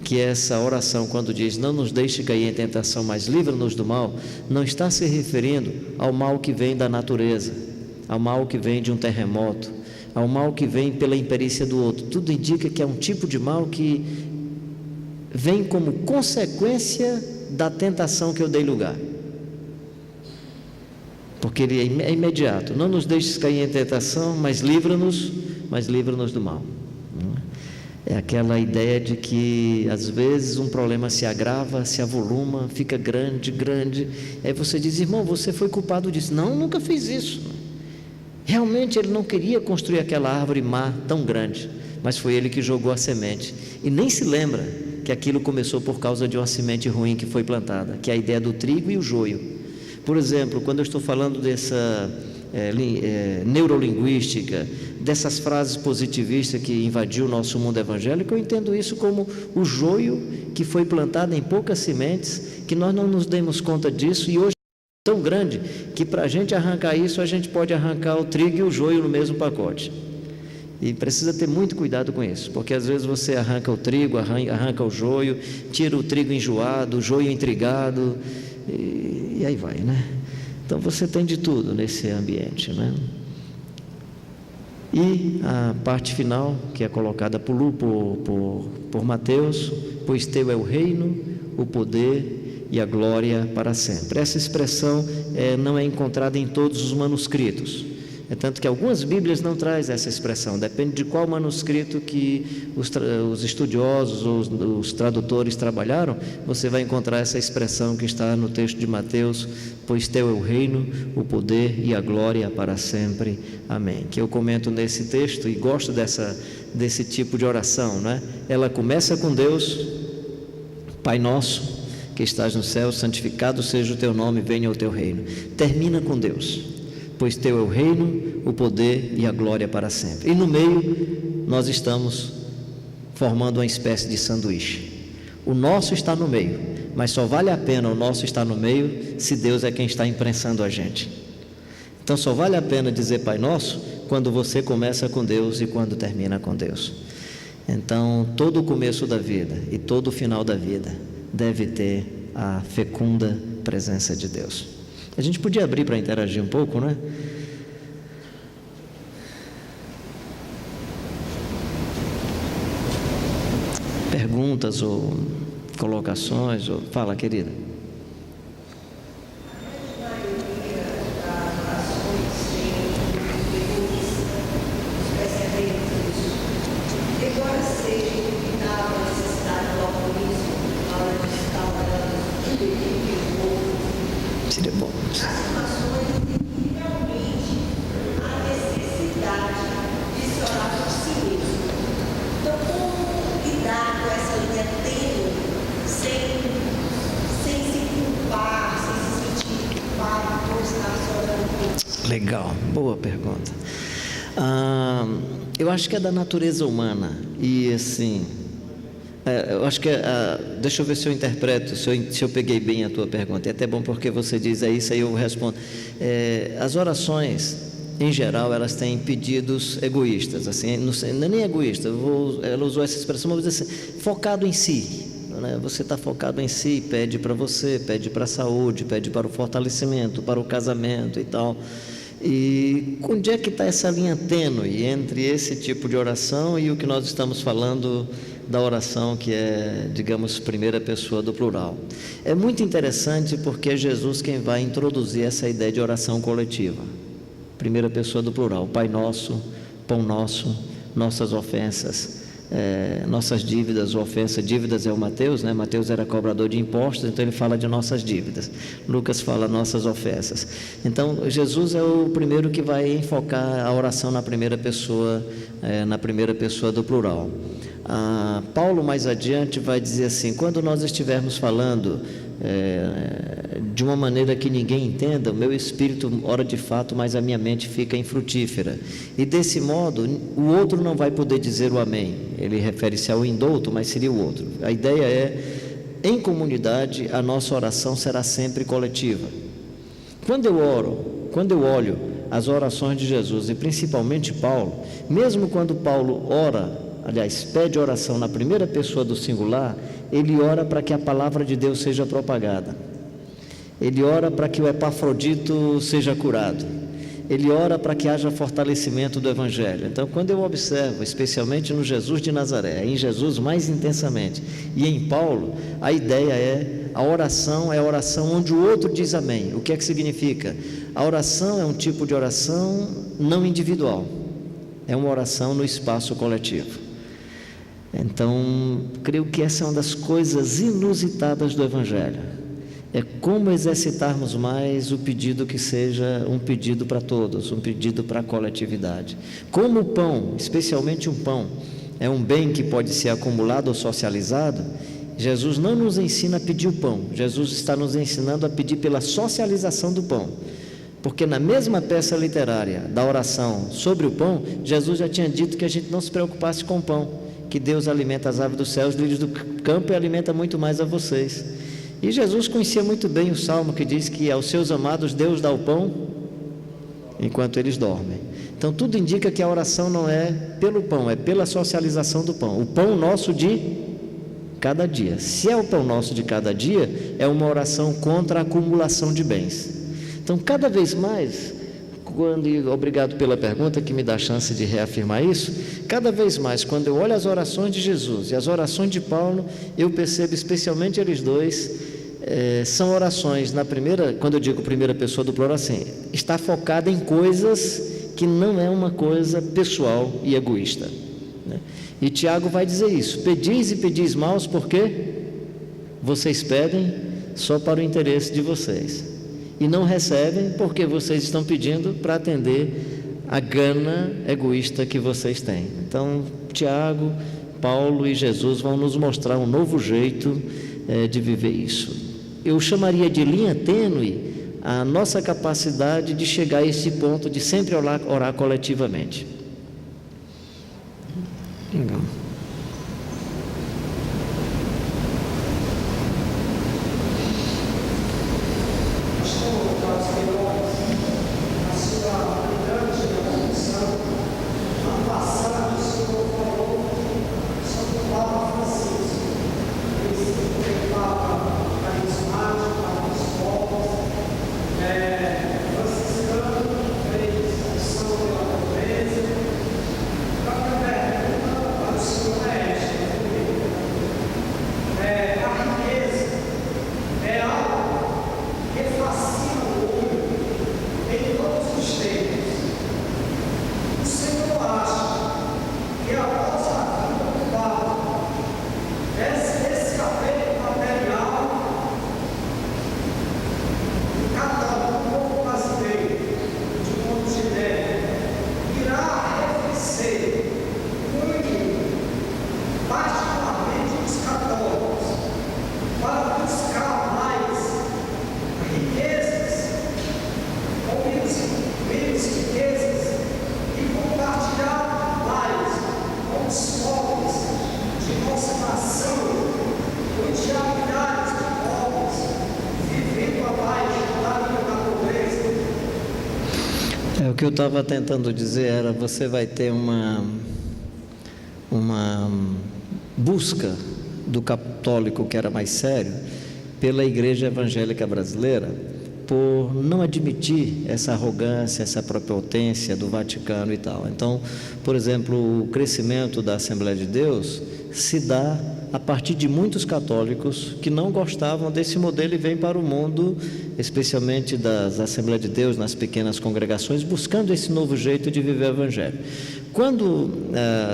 que essa oração, quando diz não nos deixe cair em tentação, mas livra-nos do mal, não está se referindo ao mal que vem da natureza, ao mal que vem de um terremoto, ao mal que vem pela imperícia do outro. Tudo indica que é um tipo de mal que vem como consequência da tentação que eu dei lugar, porque ele é imediato. Não nos deixes cair em tentação, mas livra-nos do mal. É aquela ideia de que às vezes um problema se agrava, se avoluma, fica grande, aí você diz: irmão, você foi culpado disso. Não, nunca fiz isso. Realmente ele não queria construir aquela árvore má tão grande, mas foi ele que jogou a semente, e nem se lembra que aquilo começou por causa de uma semente ruim que foi plantada, que é a ideia do trigo e o joio. Por exemplo, quando eu estou falando dessa neurolinguística, dessas frases positivistas que invadiu o nosso mundo evangélico, eu entendo isso como o joio que foi plantado em poucas sementes, que nós não nos demos conta disso, e hoje é tão grande que para a gente arrancar isso, a gente pode arrancar o trigo e o joio no mesmo pacote. E precisa ter muito cuidado com isso, porque às vezes você arranca o trigo, arranca o joio, tira o trigo enjoado, o joio intrigado, e aí vai, né? Então você tem de tudo nesse ambiente, né? E a parte final, que é colocada por Mateus: pois teu é o reino, o poder e a glória para sempre. Essa expressão não é encontrada em todos os manuscritos. É tanto que algumas Bíblias não trazem essa expressão, depende de qual manuscrito que os estudiosos ou os tradutores trabalharam, você vai encontrar essa expressão que está no texto de Mateus: pois teu é o reino, o poder e a glória para sempre. Amém. Que eu comento nesse texto e gosto desse tipo de oração, né? Ela começa com Deus: Pai nosso que estás no céu, santificado seja o teu nome, venha o teu reino. Termina com Deus: pois teu é o reino, o poder e a glória para sempre. E no meio nós estamos formando uma espécie de sanduíche. O nosso está no meio, mas só vale a pena o nosso estar no meio se Deus é quem está imprensando a gente. Então só vale a pena dizer Pai Nosso quando você começa com Deus e quando termina com Deus. Então todo o começo da vida e todo o final da vida deve ter a fecunda presença de Deus. A gente podia abrir para interagir um pouco, né? Perguntas ou colocações? Fala, querida. Seria bom. Legal, boa pergunta. Eu acho que é da natureza humana. E assim, eu acho que deixa eu ver se eu interpreto, se eu peguei bem a tua pergunta. É até bom porque você diz isso, aí eu respondo. As orações, em geral, elas têm pedidos egoístas, assim, não é nem egoísta, ela usou essa expressão, mas assim, focado em si, né? Você está focado em si, pede para você, pede para a saúde, pede para o fortalecimento, para o casamento e tal. E onde é que está essa linha tênue entre esse tipo de oração e o que nós estamos falando da oração que é, digamos, primeira pessoa do plural? É muito interessante porque é Jesus quem vai introduzir essa ideia de oração coletiva. Primeira pessoa do plural: Pai nosso, pão nosso, nossas ofensas, nossas dívidas. Dívidas é o Mateus, né? Mateus era cobrador de impostos, então ele fala de nossas dívidas. Lucas fala nossas ofensas. Então Jesus é o primeiro que vai enfocar a oração na primeira pessoa do plural. Paulo mais adiante vai dizer assim: quando nós estivermos falando de uma maneira que ninguém entenda, o meu espírito ora de fato, mas a minha mente fica infrutífera, e desse modo o outro não vai poder dizer o amém. Ele refere-se ao indouto, mas seria o outro. A ideia é, em comunidade, a nossa oração será sempre coletiva. Quando eu olho as orações de Jesus, e principalmente Paulo, mesmo quando Paulo pede oração na primeira pessoa do singular, ele ora para que a palavra de Deus seja propagada, ele ora para que o Epafrodito seja curado, ele ora para que haja fortalecimento do Evangelho. Então, quando eu observo, especialmente no Jesus de Nazaré, em Jesus mais intensamente, e em Paulo, a ideia a oração é a oração onde o outro diz amém. O que é que significa? A oração é um tipo de oração não individual, é uma oração no espaço coletivo. Então, creio que essa é uma das coisas inusitadas do Evangelho. É como exercitarmos mais o pedido que seja um pedido para todos, um pedido para a coletividade. Como o pão, especialmente um pão, é um bem que pode ser acumulado ou socializado, Jesus não nos ensina a pedir o pão, Jesus está nos ensinando a pedir pela socialização do pão. Porque na mesma peça literária da oração sobre o pão, Jesus já tinha dito que a gente não se preocupasse com o pão, que Deus alimenta as aves do céu, os lírios do campo e alimenta muito mais a vocês. E Jesus conhecia muito bem o Salmo que diz que aos seus amados Deus dá o pão enquanto eles dormem. Então tudo indica que a oração não é pelo pão, é pela socialização do pão. O pão nosso de cada dia. Se é o pão nosso de cada dia, é uma oração contra a acumulação de bens. Então cada vez mais, obrigado pela pergunta que me dá a chance de reafirmar isso, cada vez mais quando eu olho as orações de Jesus e as orações de Paulo, eu percebo especialmente eles dois, são orações na primeira, quando eu digo primeira pessoa do plural, assim, está focada em coisas que não é uma coisa pessoal e egoísta, né? E Tiago vai dizer isso: pedis e pedis maus porque vocês pedem só para o interesse de vocês e não recebem porque vocês estão pedindo para atender a gana egoísta que vocês têm. Então Tiago, Paulo e Jesus vão nos mostrar um novo jeito de viver isso. Eu chamaria de linha tênue a nossa capacidade de chegar a esse ponto de sempre orar coletivamente. Legal. O que eu estava tentando dizer era: você vai ter uma busca do católico que era mais sério pela igreja evangélica brasileira por não admitir essa arrogância, essa prepotência do Vaticano e tal. Então, por exemplo, o crescimento da Assembleia de Deus se dá a partir de muitos católicos que não gostavam desse modelo e vêm para o mundo, especialmente das Assembleias de Deus, nas pequenas congregações, buscando esse novo jeito de viver o Evangelho. Quando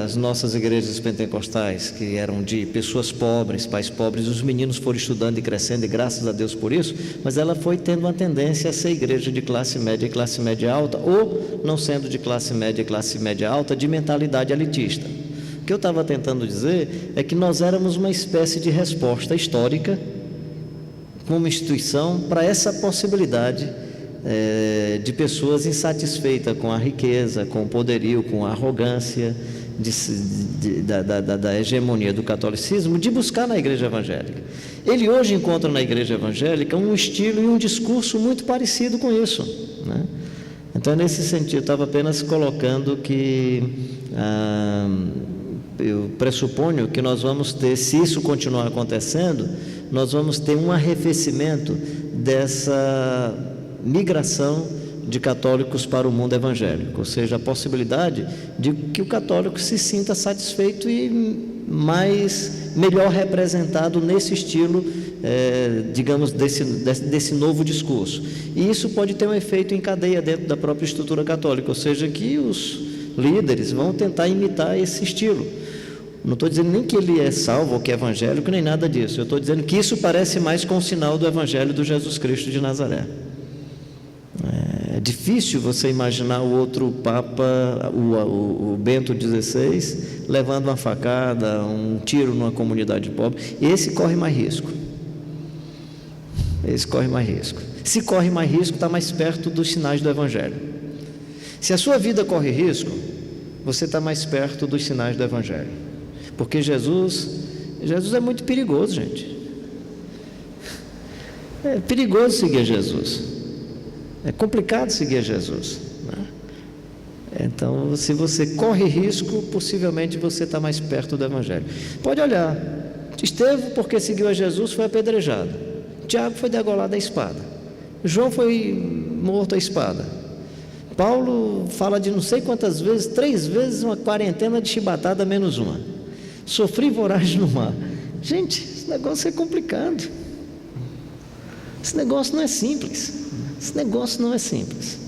as nossas igrejas pentecostais, que eram de pessoas pobres, pais pobres, os meninos foram estudando e crescendo, e graças a Deus por isso, mas ela foi tendo uma tendência a ser igreja de classe média e classe média alta, ou não sendo de classe média e classe média alta, de mentalidade elitista. O que eu estava tentando dizer é que nós éramos uma espécie de resposta histórica, como instituição, para essa possibilidade de pessoas insatisfeitas com a riqueza, com o poderio, com a arrogância da hegemonia do catolicismo, de buscar na igreja evangélica. Ele hoje encontra na igreja evangélica um estilo e um discurso muito parecido com isso, né? Então, nesse sentido, eu estava apenas colocando que eu pressuponho que nós vamos ter, se isso continuar acontecendo, nós vamos ter um arrefecimento dessa migração de católicos para o mundo evangélico, ou seja, a possibilidade de que o católico se sinta satisfeito e melhor representado nesse estilo, digamos, desse novo discurso. E isso pode ter um efeito em cadeia dentro da própria estrutura católica, ou seja, que os líderes vão tentar imitar esse estilo. Não estou dizendo nem que ele é salvo ou que é evangélico, nem nada disso. Eu estou dizendo que isso parece mais com o sinal do evangelho do Jesus Cristo de Nazaré. É difícil você imaginar o outro Papa, o Bento XVI, levando uma facada, um tiro numa comunidade pobre. Esse corre mais risco. Esse corre mais risco. Se corre mais risco, está mais perto dos sinais do evangelho. Se a sua vida corre risco, você está mais perto dos sinais do evangelho. Porque Jesus é muito perigoso, gente. É perigoso seguir Jesus. É complicado seguir Jesus, né? Então, se você corre risco, possivelmente você está mais perto do evangelho. Pode olhar. Estevão, porque seguiu a Jesus, foi apedrejado. Tiago foi degolado à espada. João foi morto à espada. Paulo fala de não sei quantas vezes, 3 vezes uma quarentena de chibatada menos uma. Sofri voragem no mar. Gente, esse negócio é complicado. Esse negócio não é simples. Esse negócio não é simples.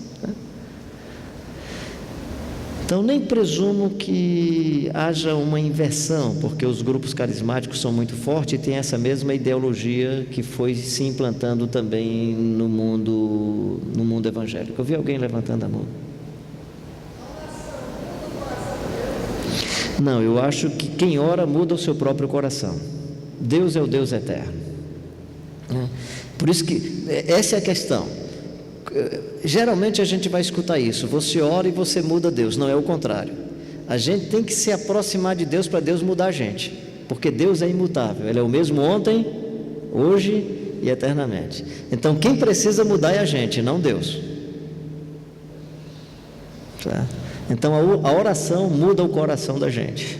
Então, nem presumo que haja uma inversão, porque os grupos carismáticos são muito fortes e tem essa mesma ideologia que foi se implantando também no mundo evangélico. Eu vi alguém levantando a mão. Não, eu acho que quem ora muda o seu próprio coração. Deus é o Deus eterno. Por isso que essa é a questão. Geralmente a gente vai escutar isso: você ora e você muda Deus. Não, é o contrário. A gente tem que se aproximar de Deus para Deus mudar a gente, porque Deus é imutável. Ele é o mesmo ontem, hoje e eternamente. Então quem precisa mudar é a gente, não Deus. Tá? Então a oração muda o coração da gente.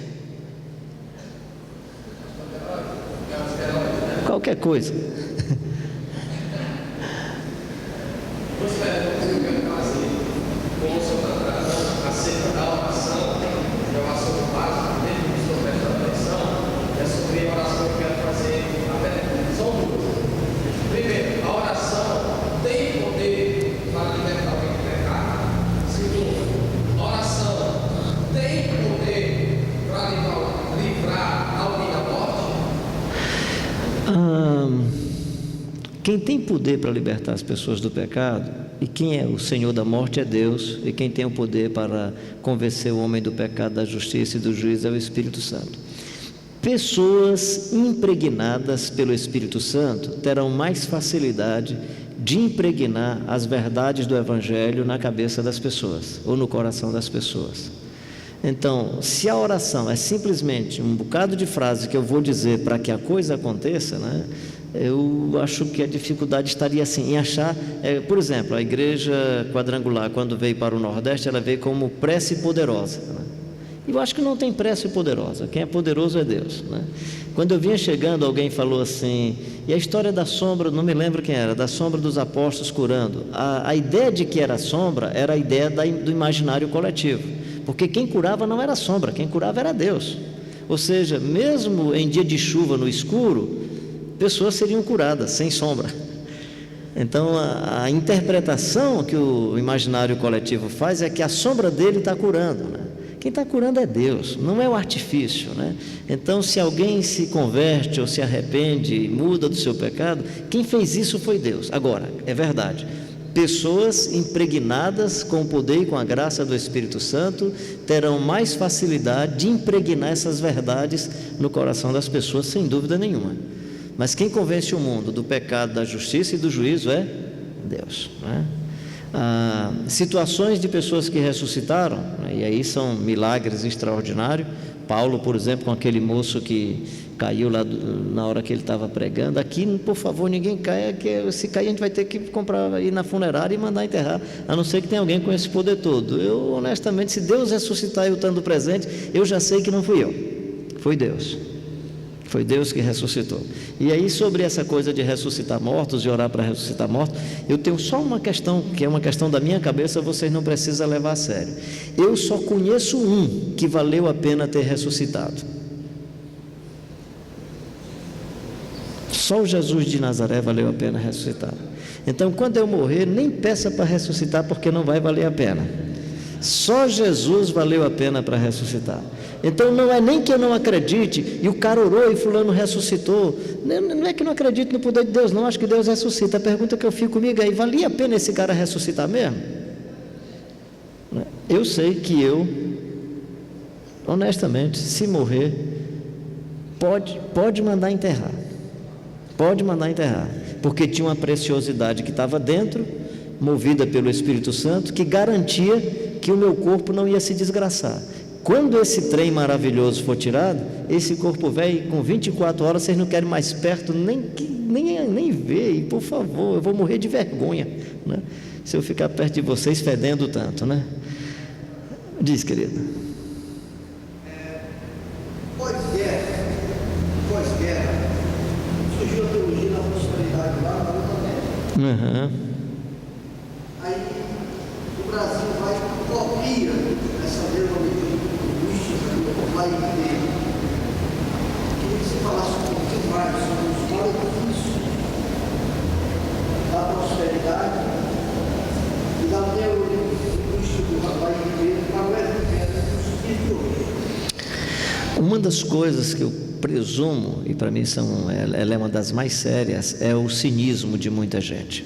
Qualquer coisa. Quem tem poder para libertar as pessoas do pecado, e quem é o Senhor da morte é Deus, e quem tem o poder para convencer o homem do pecado, da justiça e do juízo é o Espírito Santo. Pessoas impregnadas pelo Espírito Santo terão mais facilidade de impregnar as verdades do Evangelho na cabeça das pessoas, ou no coração das pessoas. Então, se a oração é simplesmente um bocado de frase que eu vou dizer para que a coisa aconteça, né? Eu acho que a dificuldade estaria assim, em achar, por exemplo, a igreja quadrangular, quando veio para o Nordeste, ela veio como prece poderosa, né? Eu acho que não tem prece poderosa, quem é poderoso é Deus, né? Quando eu vinha chegando, alguém falou assim, e a história da sombra, não me lembro quem era, da sombra dos apóstolos curando. A ideia de que era sombra era a ideia do imaginário coletivo, porque quem curava não era sombra, quem curava era Deus. Ou seja, mesmo em dia de chuva no escuro, pessoas seriam curadas, sem sombra. Então, a interpretação que o imaginário coletivo faz é que a sombra dele está curando, né? Quem está curando é Deus, não é o artifício, né? Então, se alguém se converte ou se arrepende e muda do seu pecado, quem fez isso foi Deus. Agora, é verdade, pessoas impregnadas com o poder e com a graça do Espírito Santo terão mais facilidade de impregnar essas verdades no coração das pessoas, sem dúvida nenhuma. Mas quem convence o mundo do pecado, da justiça e do juízo é Deus, né? Situações de pessoas que ressuscitaram, né? E aí são milagres extraordinários. Paulo, por exemplo, com aquele moço que caiu lá na hora que ele estava pregando. Aqui, por favor, ninguém caia, que se cair a gente vai ter que ir na funerária e mandar enterrar, a não ser que tenha alguém com esse poder todo. Eu, honestamente, se Deus ressuscitar eu estando presente, eu já sei que não fui eu, foi Deus. Foi Deus que ressuscitou. E aí, sobre essa coisa de ressuscitar mortos, de orar para ressuscitar mortos, eu tenho só uma questão, que é uma questão da minha cabeça, vocês não precisam levar a sério. Eu só conheço um que valeu a pena ter ressuscitado. Só o Jesus de Nazaré valeu a pena ressuscitar. Então, quando eu morrer, nem peça para ressuscitar, porque não vai valer a pena. Só Jesus valeu a pena para ressuscitar. Então não é nem que eu não acredite, e o cara orou e fulano ressuscitou. Não é que eu não acredito no poder de Deus, não, acho que Deus ressuscita. A pergunta que eu fico comigo é, valia a pena esse cara ressuscitar mesmo? Eu sei que eu, honestamente, se morrer, pode mandar enterrar. Pode mandar enterrar, porque tinha uma preciosidade que estava dentro, movida pelo Espírito Santo, que garantia que o meu corpo não ia se desgraçar. Quando esse trem maravilhoso for tirado, esse corpo velho, com 24 horas, vocês não querem mais perto nem ver, e por favor, eu vou morrer de vergonha, né? Se eu ficar perto de vocês fedendo tanto, né? Diz, querida. Pós-guerra, surgiu a teologia da prosperidade lá na América. Aí o Brasil vai e copia essa mesma linguística, vai inteiro. Queria que você falasse um pouquinho mais sobre os malefícios da prosperidade e da neolinguística do vai inteiro para o evangelho dos espíritos. Uma das coisas que eu presumo, e para mim ela é uma das mais sérias, é o cinismo de muita gente.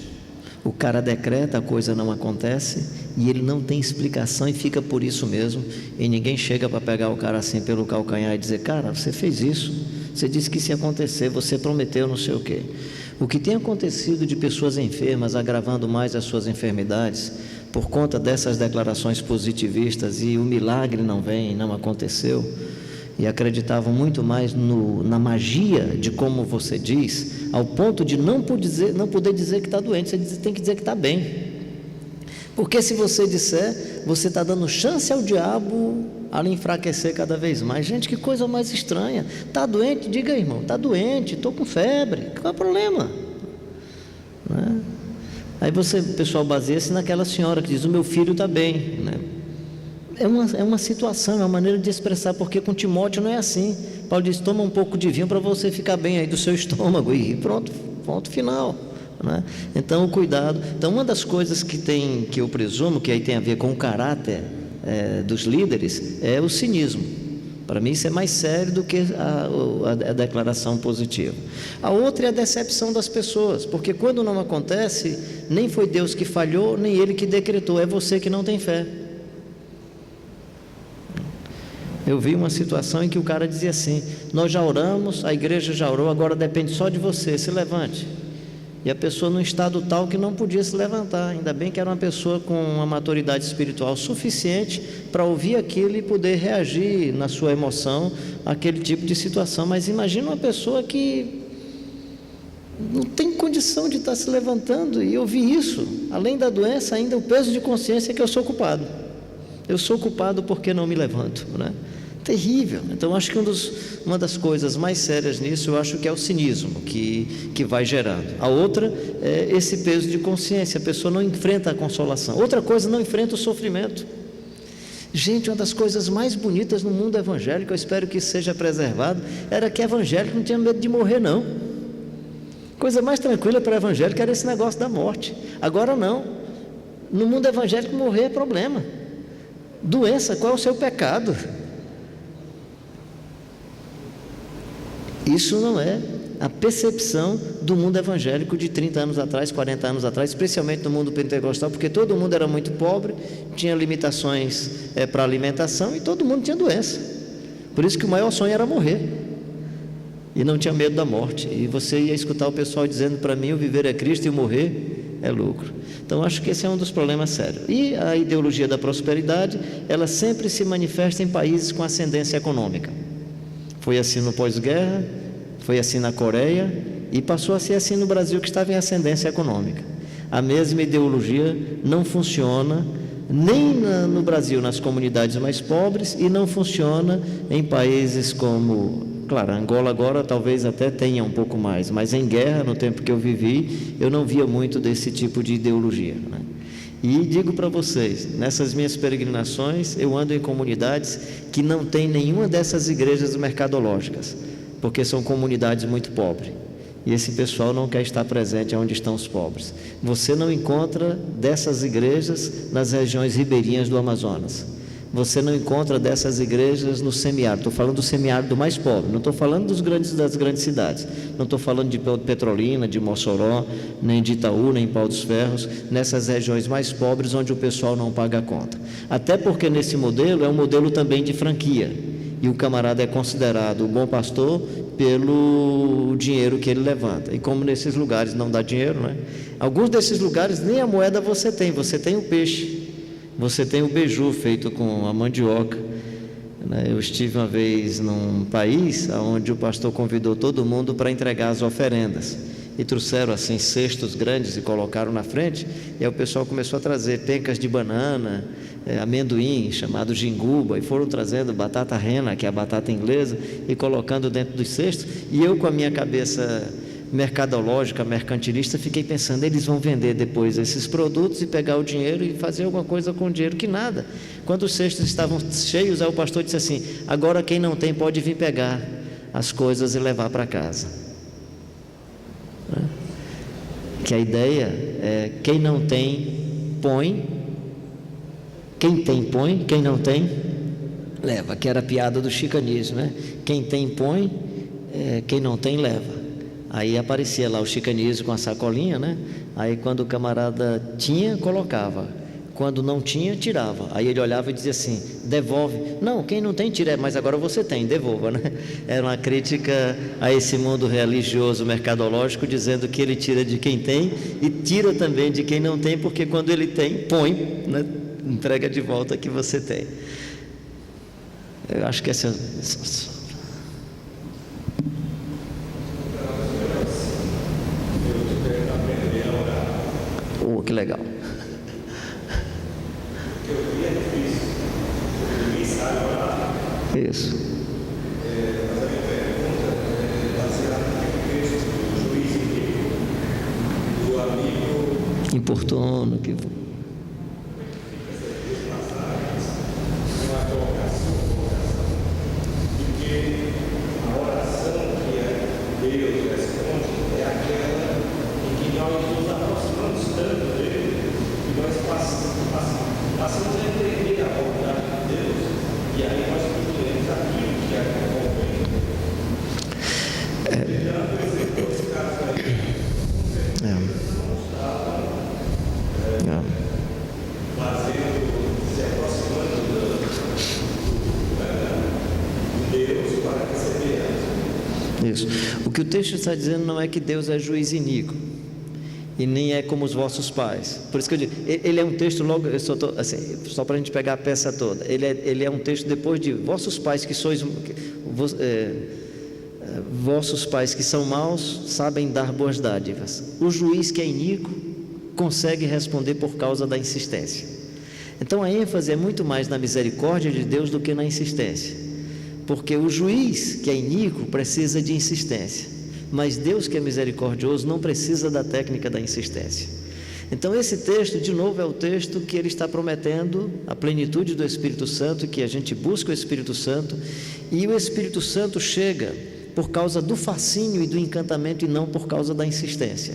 O cara decreta, a coisa não acontece e ele não tem explicação e fica por isso mesmo, e ninguém chega para pegar o cara assim pelo calcanhar e dizer, cara, você fez isso, você disse que isso ia acontecer, você prometeu não sei o quê. O que tem acontecido de pessoas enfermas agravando mais as suas enfermidades por conta dessas declarações positivistas, e o milagre não vem, não aconteceu, e acreditavam muito mais na magia de como você diz, ao ponto de não poder dizer que está doente, você tem que dizer que está bem, porque se você disser, você está dando chance ao diabo a lhe enfraquecer cada vez mais. Gente, que coisa mais estranha. Está doente? Diga, irmão, está doente, estou com febre, qual é o problema? Né? Aí o pessoal baseia-se naquela senhora que diz, o meu filho está bem, né? É uma situação, é uma maneira de expressar, porque com Timóteo não é assim. Paulo diz, toma um pouco de vinho para você ficar bem aí do seu estômago, e pronto, ponto final, né? Então o cuidado. Então uma das coisas que eu presumo que aí tem a ver com o caráter dos líderes é o cinismo. Para mim isso é mais sério do que a declaração positiva. A outra é a decepção das pessoas, porque quando não acontece, nem foi Deus que falhou, nem Ele que decretou, é você que não tem fé. Eu vi uma situação em que o cara dizia assim, nós já oramos, a igreja já orou, agora depende só de você, se levante. E a pessoa num estado tal que não podia se levantar, ainda bem que era uma pessoa com uma maturidade espiritual suficiente para ouvir aquilo e poder reagir na sua emoção àquele tipo de situação. Mas imagina uma pessoa que não tem condição de estar se levantando, e eu vi isso, além da doença, ainda o peso de consciência que eu sou culpado. Eu sou culpado porque não me levanto, né? Terrível. Então acho que uma das coisas mais sérias nisso, eu acho que é o cinismo que vai gerando. A outra é esse peso de consciência, a pessoa não enfrenta a consolação. Outra coisa, não enfrenta o sofrimento. Gente, uma das coisas mais bonitas no mundo evangélico, eu espero que isso seja preservado, era que evangélico não tinha medo de morrer, não. Coisa mais tranquila para evangélico era esse negócio da morte. Agora não. No mundo evangélico morrer é problema. Doença, qual é o seu pecado? Isso não é a percepção do mundo evangélico de 30 anos atrás, 40 anos atrás, especialmente no mundo pentecostal, porque todo mundo era muito pobre, tinha limitações para alimentação e todo mundo tinha doença. Por isso que o maior sonho era morrer, e não tinha medo da morte. E você ia escutar o pessoal dizendo para mim, o viver é Cristo e o morrer é lucro. Então acho que esse é um dos problemas sérios. E a ideologia da prosperidade, ela sempre se manifesta em países com ascendência econômica. Foi assim no pós-guerra, foi assim na Coreia, e passou a ser assim no Brasil, que estava em ascendência econômica. A mesma ideologia não funciona nem no Brasil, nas comunidades mais pobres, e não funciona em países como Claro, Angola agora talvez até tenha um pouco mais, mas em guerra, no tempo que eu vivi, eu não via muito desse tipo de ideologia, né? E digo para vocês, nessas minhas peregrinações, eu ando em comunidades que não tem nenhuma dessas igrejas mercadológicas, porque são comunidades muito pobres. E esse pessoal não quer estar presente onde estão os pobres. Você não encontra dessas igrejas nas regiões ribeirinhas do Amazonas. Você não encontra dessas igrejas no semiárido. Estou falando do semiárido mais pobre, não estou falando das grandes cidades. Não estou falando de Petrolina, de Mossoró, nem de Itaú, nem Pau dos Ferros, nessas regiões mais pobres onde o pessoal não paga a conta. Até porque nesse modelo é um modelo também de franquia. E o camarada é considerado o bom pastor pelo dinheiro que ele levanta. E como nesses lugares não dá dinheiro, né? Alguns desses lugares nem a moeda você tem o peixe. Você tem o beiju feito com a mandioca, né? Eu estive uma vez num país onde o pastor convidou todo mundo para entregar as oferendas. E trouxeram assim cestos grandes e colocaram na frente. E aí o pessoal começou a trazer pencas de banana, amendoim, chamado jinguba, e foram trazendo batata rena, que é a batata inglesa, e colocando dentro dos cestos. E eu, com a minha cabeça mercadológica, mercantilista, fiquei pensando, eles vão vender depois esses produtos e pegar o dinheiro e fazer alguma coisa com o dinheiro, que nada. Quando os cestos estavam cheios, aí o pastor disse assim: agora quem não tem pode vir pegar as coisas e levar para casa. Que a ideia é, quem não tem, põe, quem tem, põe, quem não tem, leva, que era a piada do chicanismo, né? Quem tem, põe, quem não tem, leva. Aí aparecia lá o chicanismo com a sacolinha, né? Aí quando o camarada tinha, colocava, quando não tinha, tirava. Aí ele olhava e dizia assim: devolve. Não, quem não tem, tira, mas agora você tem, devolva, né? Era uma crítica a esse mundo religioso, mercadológico, dizendo que ele tira de quem tem e tira também de quem não tem, porque quando ele tem, põe, né? Entrega de volta que você tem. Eu acho que essa... que legal. Isso. Importuno que isso. O que o texto está dizendo não é que Deus é juiz iníquo e nem é como os vossos pais. Por isso que eu digo, ele é um texto logo, assim, só para a gente pegar a peça toda, ele é um texto depois de vossos pais que sois, vossos pais que são maus sabem dar boas dádivas. O juiz que é iníquo consegue responder por causa da insistência. Então a ênfase é muito mais na misericórdia de Deus do que na insistência, porque o juiz que é iníquo precisa de insistência, mas Deus que é misericordioso não precisa da técnica da insistência. Então esse texto, de novo, é o texto que ele está prometendo a plenitude do Espírito Santo, que a gente busca o Espírito Santo, e o Espírito Santo chega por causa do fascínio e do encantamento e não por causa da insistência.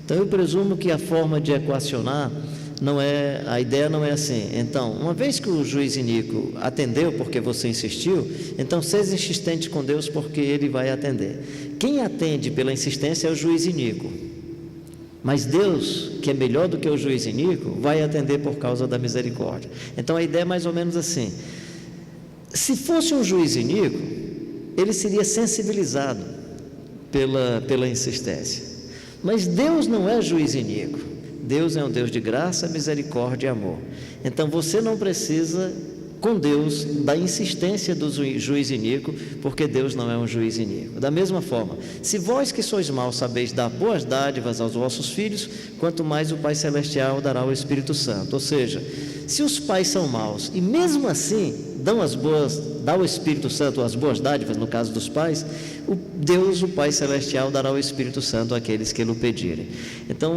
Então eu presumo que a forma de equacionar não é, a ideia não é assim: então, uma vez que o juiz iníquo atendeu porque você insistiu, então seja insistente com Deus porque Ele vai atender. Quem atende pela insistência é o juiz iníquo, mas Deus, que é melhor do que o juiz iníquo, vai atender por causa da misericórdia. Então a ideia é mais ou menos assim: se fosse um juiz iníquo, ele seria sensibilizado pela insistência, mas Deus não é juiz iníquo. Deus é um Deus de graça, misericórdia e amor. Então você não precisa, com Deus, da insistência do juiz iníquo, porque Deus não é um juiz iníquo. Da mesma forma, se vós que sois maus sabeis dar boas dádivas aos vossos filhos, quanto mais o Pai Celestial dará o Espírito Santo. Ou seja, se os pais são maus e mesmo assim dão as boas dá o Espírito Santo, as boas dádivas, no caso dos pais, Deus, o Pai Celestial, dará o Espírito Santo àqueles que Ele o pedirem. Então,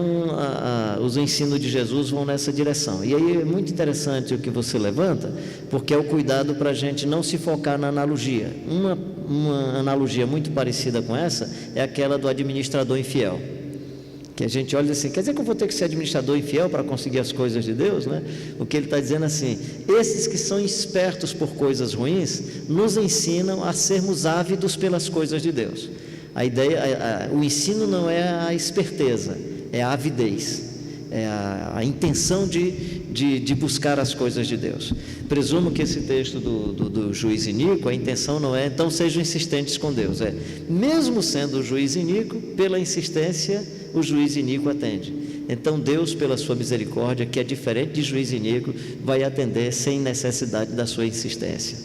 os ensinos de Jesus vão nessa direção. E aí é muito interessante o que você levanta, porque é o cuidado para a gente não se focar na analogia. Uma analogia muito parecida com essa é aquela do administrador infiel. Que a gente olha assim, quer dizer que eu vou ter que ser administrador infiel para conseguir as coisas de Deus, né? O que ele está dizendo assim, esses que são espertos por coisas ruins, nos ensinam a sermos ávidos pelas coisas de Deus. A ideia, o ensino não é a esperteza, é a avidez, é a intenção de buscar as coisas de Deus. Presumo que esse texto do juiz iníquo, a intenção não é, então sejam insistentes com Deus, mesmo sendo o juiz iníquo, pela insistência, o juiz iníquo atende. Então Deus, pela sua misericórdia, que é diferente de juiz iníquo, vai atender sem necessidade da sua insistência.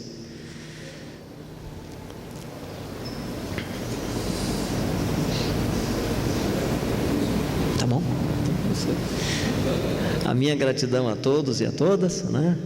Tá bom? A minha gratidão a todos e a todas, né?